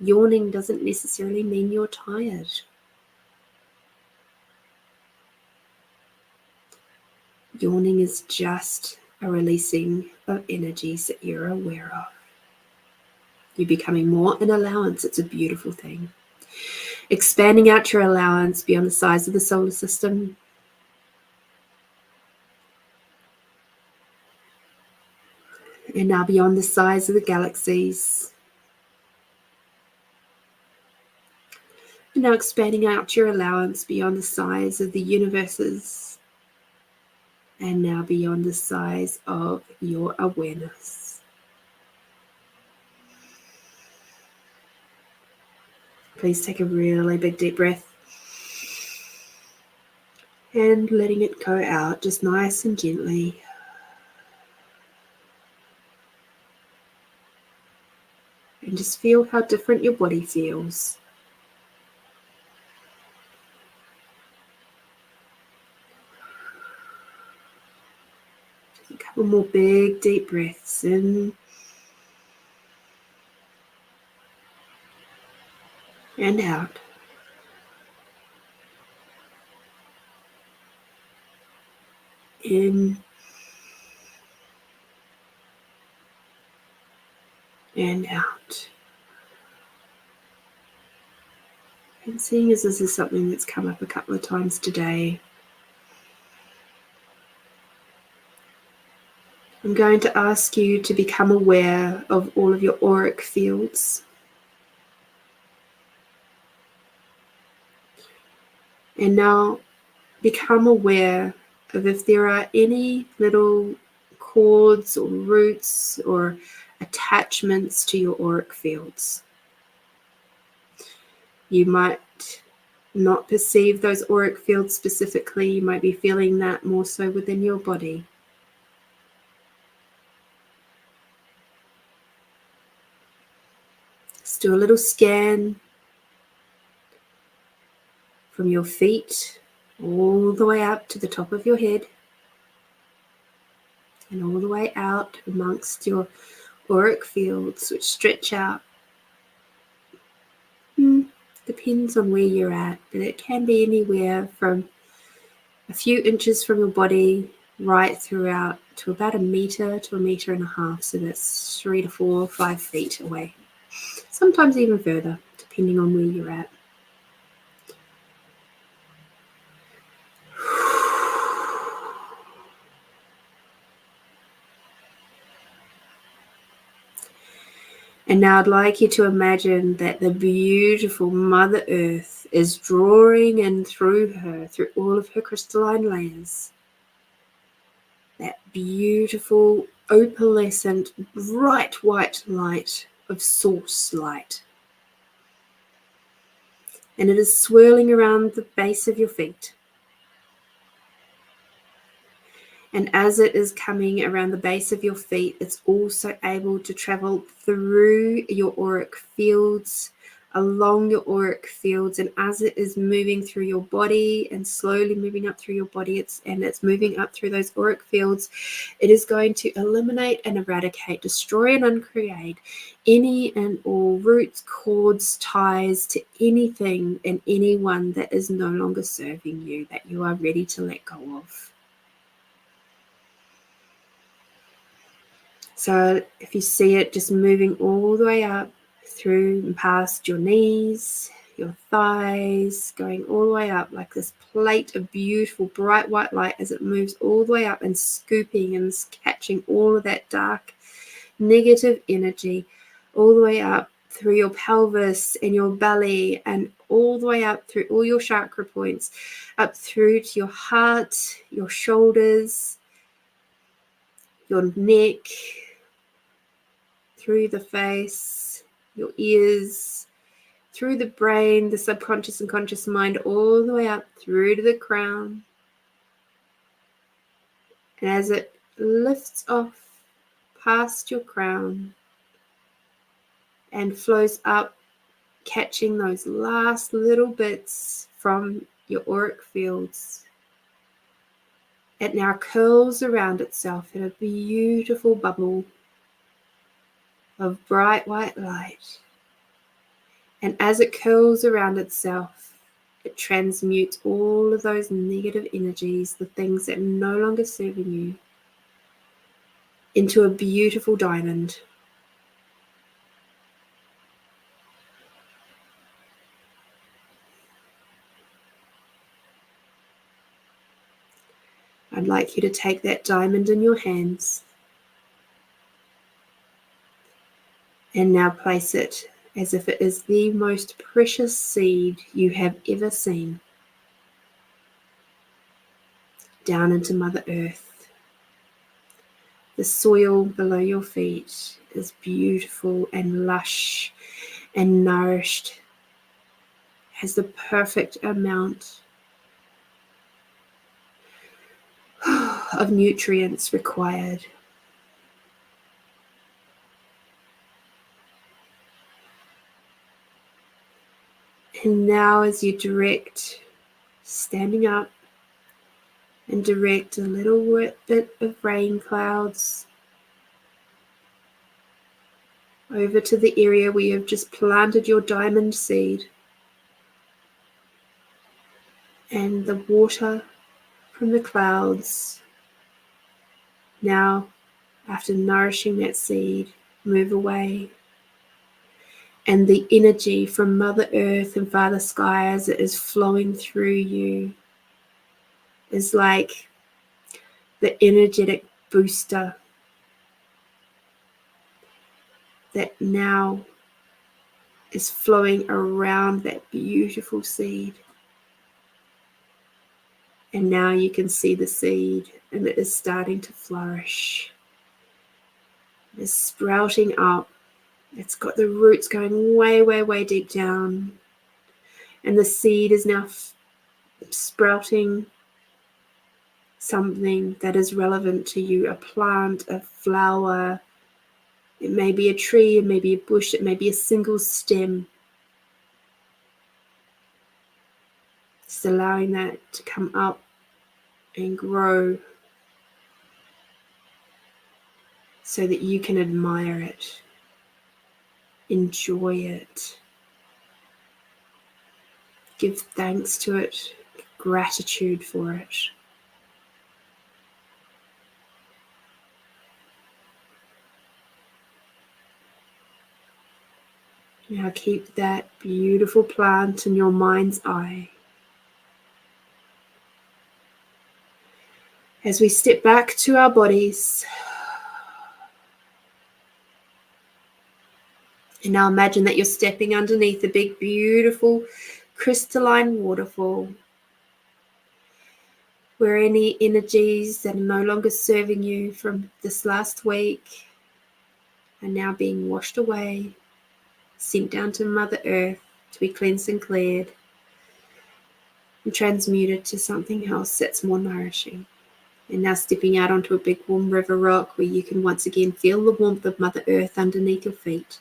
Yawning doesn't necessarily mean you're tired. Yawning is just a releasing of energies that you're aware of. You're becoming more an allowance. It's a beautiful thing. Expanding out your allowance beyond the size of the solar system. And now beyond the size of the galaxies. And now expanding out your allowance beyond the size of the universes. And now beyond the size of your awareness. Please take a really big deep breath. And letting it go out just nice and gently. And just feel how different your body feels. A couple more big deep breaths in. And out. In. And out. And seeing as this is something that's come up a couple of times today, I'm going to ask you to become aware of all of your auric fields. And now become aware of if there are any little cords or roots or attachments to your auric fields. You might not perceive those auric fields specifically. You might be feeling that more so within your body. Just do a little scan from your feet all the way up to the top of your head and all the way out amongst your auric fields, which stretch out. Depends on where you're at, but it can be anywhere from a few inches from your body right throughout to about 1 meter to 1.5 meters. So that's 3 to 4 or 5 feet away. Sometimes even further, depending on where you're at. And now I'd like you to imagine that the beautiful Mother Earth is drawing in through her, through all of her crystalline layers, that beautiful opalescent bright white light of source light. And it is swirling around the base of your feet. And as it is coming around the base of your feet, it's also able to travel through your auric fields, along your auric fields. And as it is moving through your body and slowly moving up through your body, it's moving up through those auric fields, it is going to eliminate and eradicate, destroy and uncreate any and all roots, cords, ties to anything and anyone that is no longer serving you, that you are ready to let go of. So if you see it just moving all the way up through and past your knees, your thighs, going all the way up like this plate of beautiful bright white light as it moves all the way up and scooping and catching all of that dark negative energy all the way up through your pelvis and your belly and all the way up through all your chakra points, up through to your heart, your shoulders, your neck, through the face, your ears, through the brain, the subconscious and conscious mind, all the way up through to the crown. And as it lifts off past your crown and flows up, catching those last little bits from your auric fields, it now curls around itself in a beautiful bubble of bright white light. And as it curls around itself, it transmutes all of those negative energies, the things that are no longer serving you, into a beautiful diamond. I'd like you to take that diamond in your hands and now place it as if it is the most precious seed you have ever seen down into Mother Earth. The soil below your feet is beautiful and lush and nourished, has the perfect amount of nutrients required. And now as you direct, standing up, and direct a little bit of rain clouds over to the area where you've just planted your diamond seed. And the water from the clouds, now after nourishing that seed, move away. And the energy from Mother Earth and Father Sky as it is flowing through you is like the energetic booster that now is flowing around that beautiful seed. And now you can see the seed and it is starting to flourish. It is sprouting up. It's got the roots going way, way, way deep down. And the seed is now sprouting something that is relevant to you, a plant, a flower. It may be a tree, it may be a bush, it may be a single stem. Just allowing that to come up and grow so that you can admire it, enjoy it, give thanks to it, gratitude for it. Now keep that beautiful plant in your mind's eye. As we step back to our bodies, and now imagine that you're stepping underneath a big, beautiful, crystalline waterfall, where any energies that are no longer serving you from this last week are now being washed away, sent down to Mother Earth to be cleansed and cleared, and transmuted to something else that's more nourishing. And now stepping out onto a big warm river rock where you can once again feel the warmth of Mother Earth underneath your feet.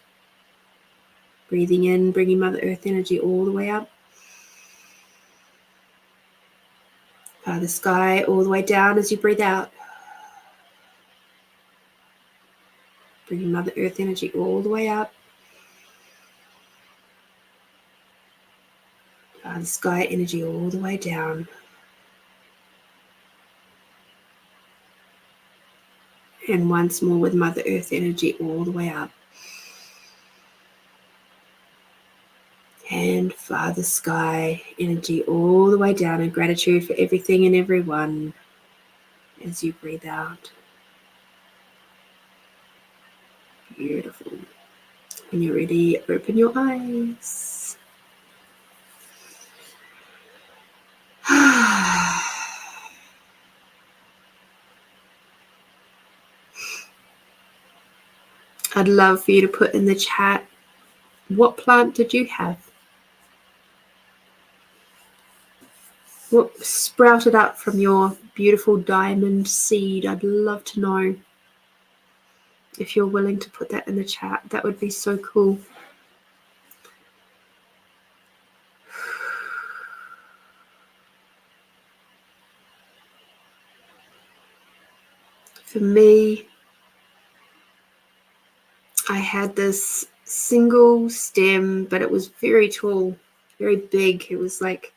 Breathing in, bringing Mother Earth energy all the way up. The sky all the way down as you breathe out. Bringing Mother Earth energy all the way up. The sky energy all the way down. And once more with Mother Earth energy all the way up. And Father Sky energy all the way down, and gratitude for everything and everyone as you breathe out. Beautiful. When you're ready, open your eyes. I'd love for you to put in the chat, what plant did you have? What sprouted up from your beautiful diamond seed? I'd love to know. If you're willing to put that in the chat, that would be so cool. For me, I had this single stem, but it was very tall, very big. It was like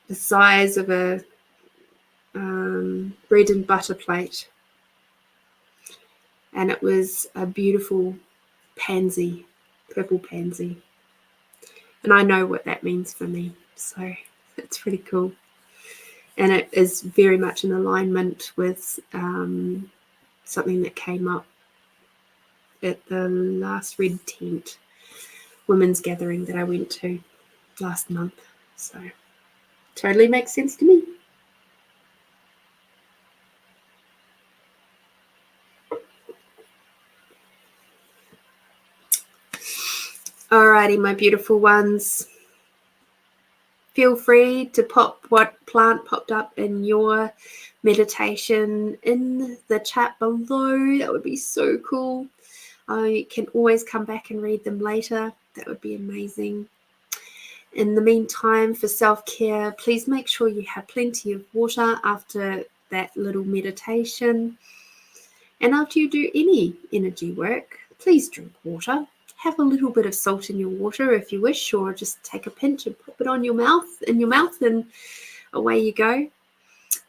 the size of a bread and butter plate. And it was a beautiful pansy, purple pansy. And I know what that means for me, so it's pretty cool. And it is very much in alignment with something that came up at the last Red Tent women's gathering that I went to last month. So totally makes sense to me. Alrighty, my beautiful ones. Feel free to pop what plant popped up in your meditation in the chat below. That would be so cool. I can always come back and read them later. That would be amazing. In the meantime, for self-care, please make sure you have plenty of water after that little meditation. And after you do any energy work, please drink water. Have a little bit of salt in your water if you wish, or just take a pinch and pop it on your mouth, and away you go.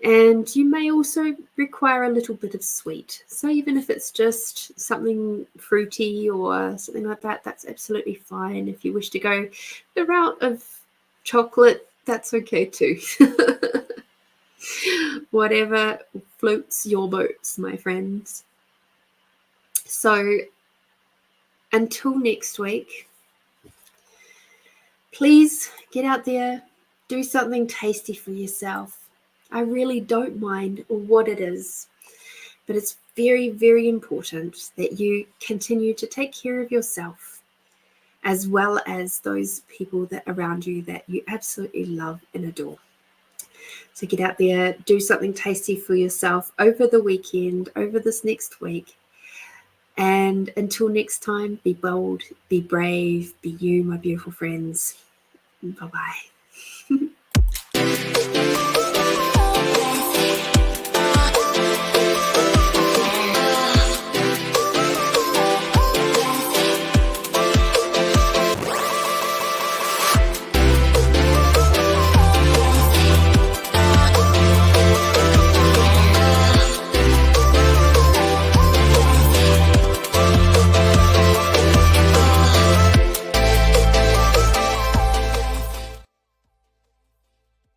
And you may also require a little bit of sweet. So even if it's just something fruity or something like that, that's absolutely fine. If you wish to go the route of chocolate, that's okay too. Whatever floats your boats, my friends. So until next week, please get out there, do something tasty for yourself. I really don't mind what it is, but it's very, very important that you continue to take care of yourself, as well as those people that around you that you absolutely love and adore. So get out there, do something tasty for yourself over the weekend, over this next week. And until next time, be bold, be brave, be you, my beautiful friends. Bye-bye.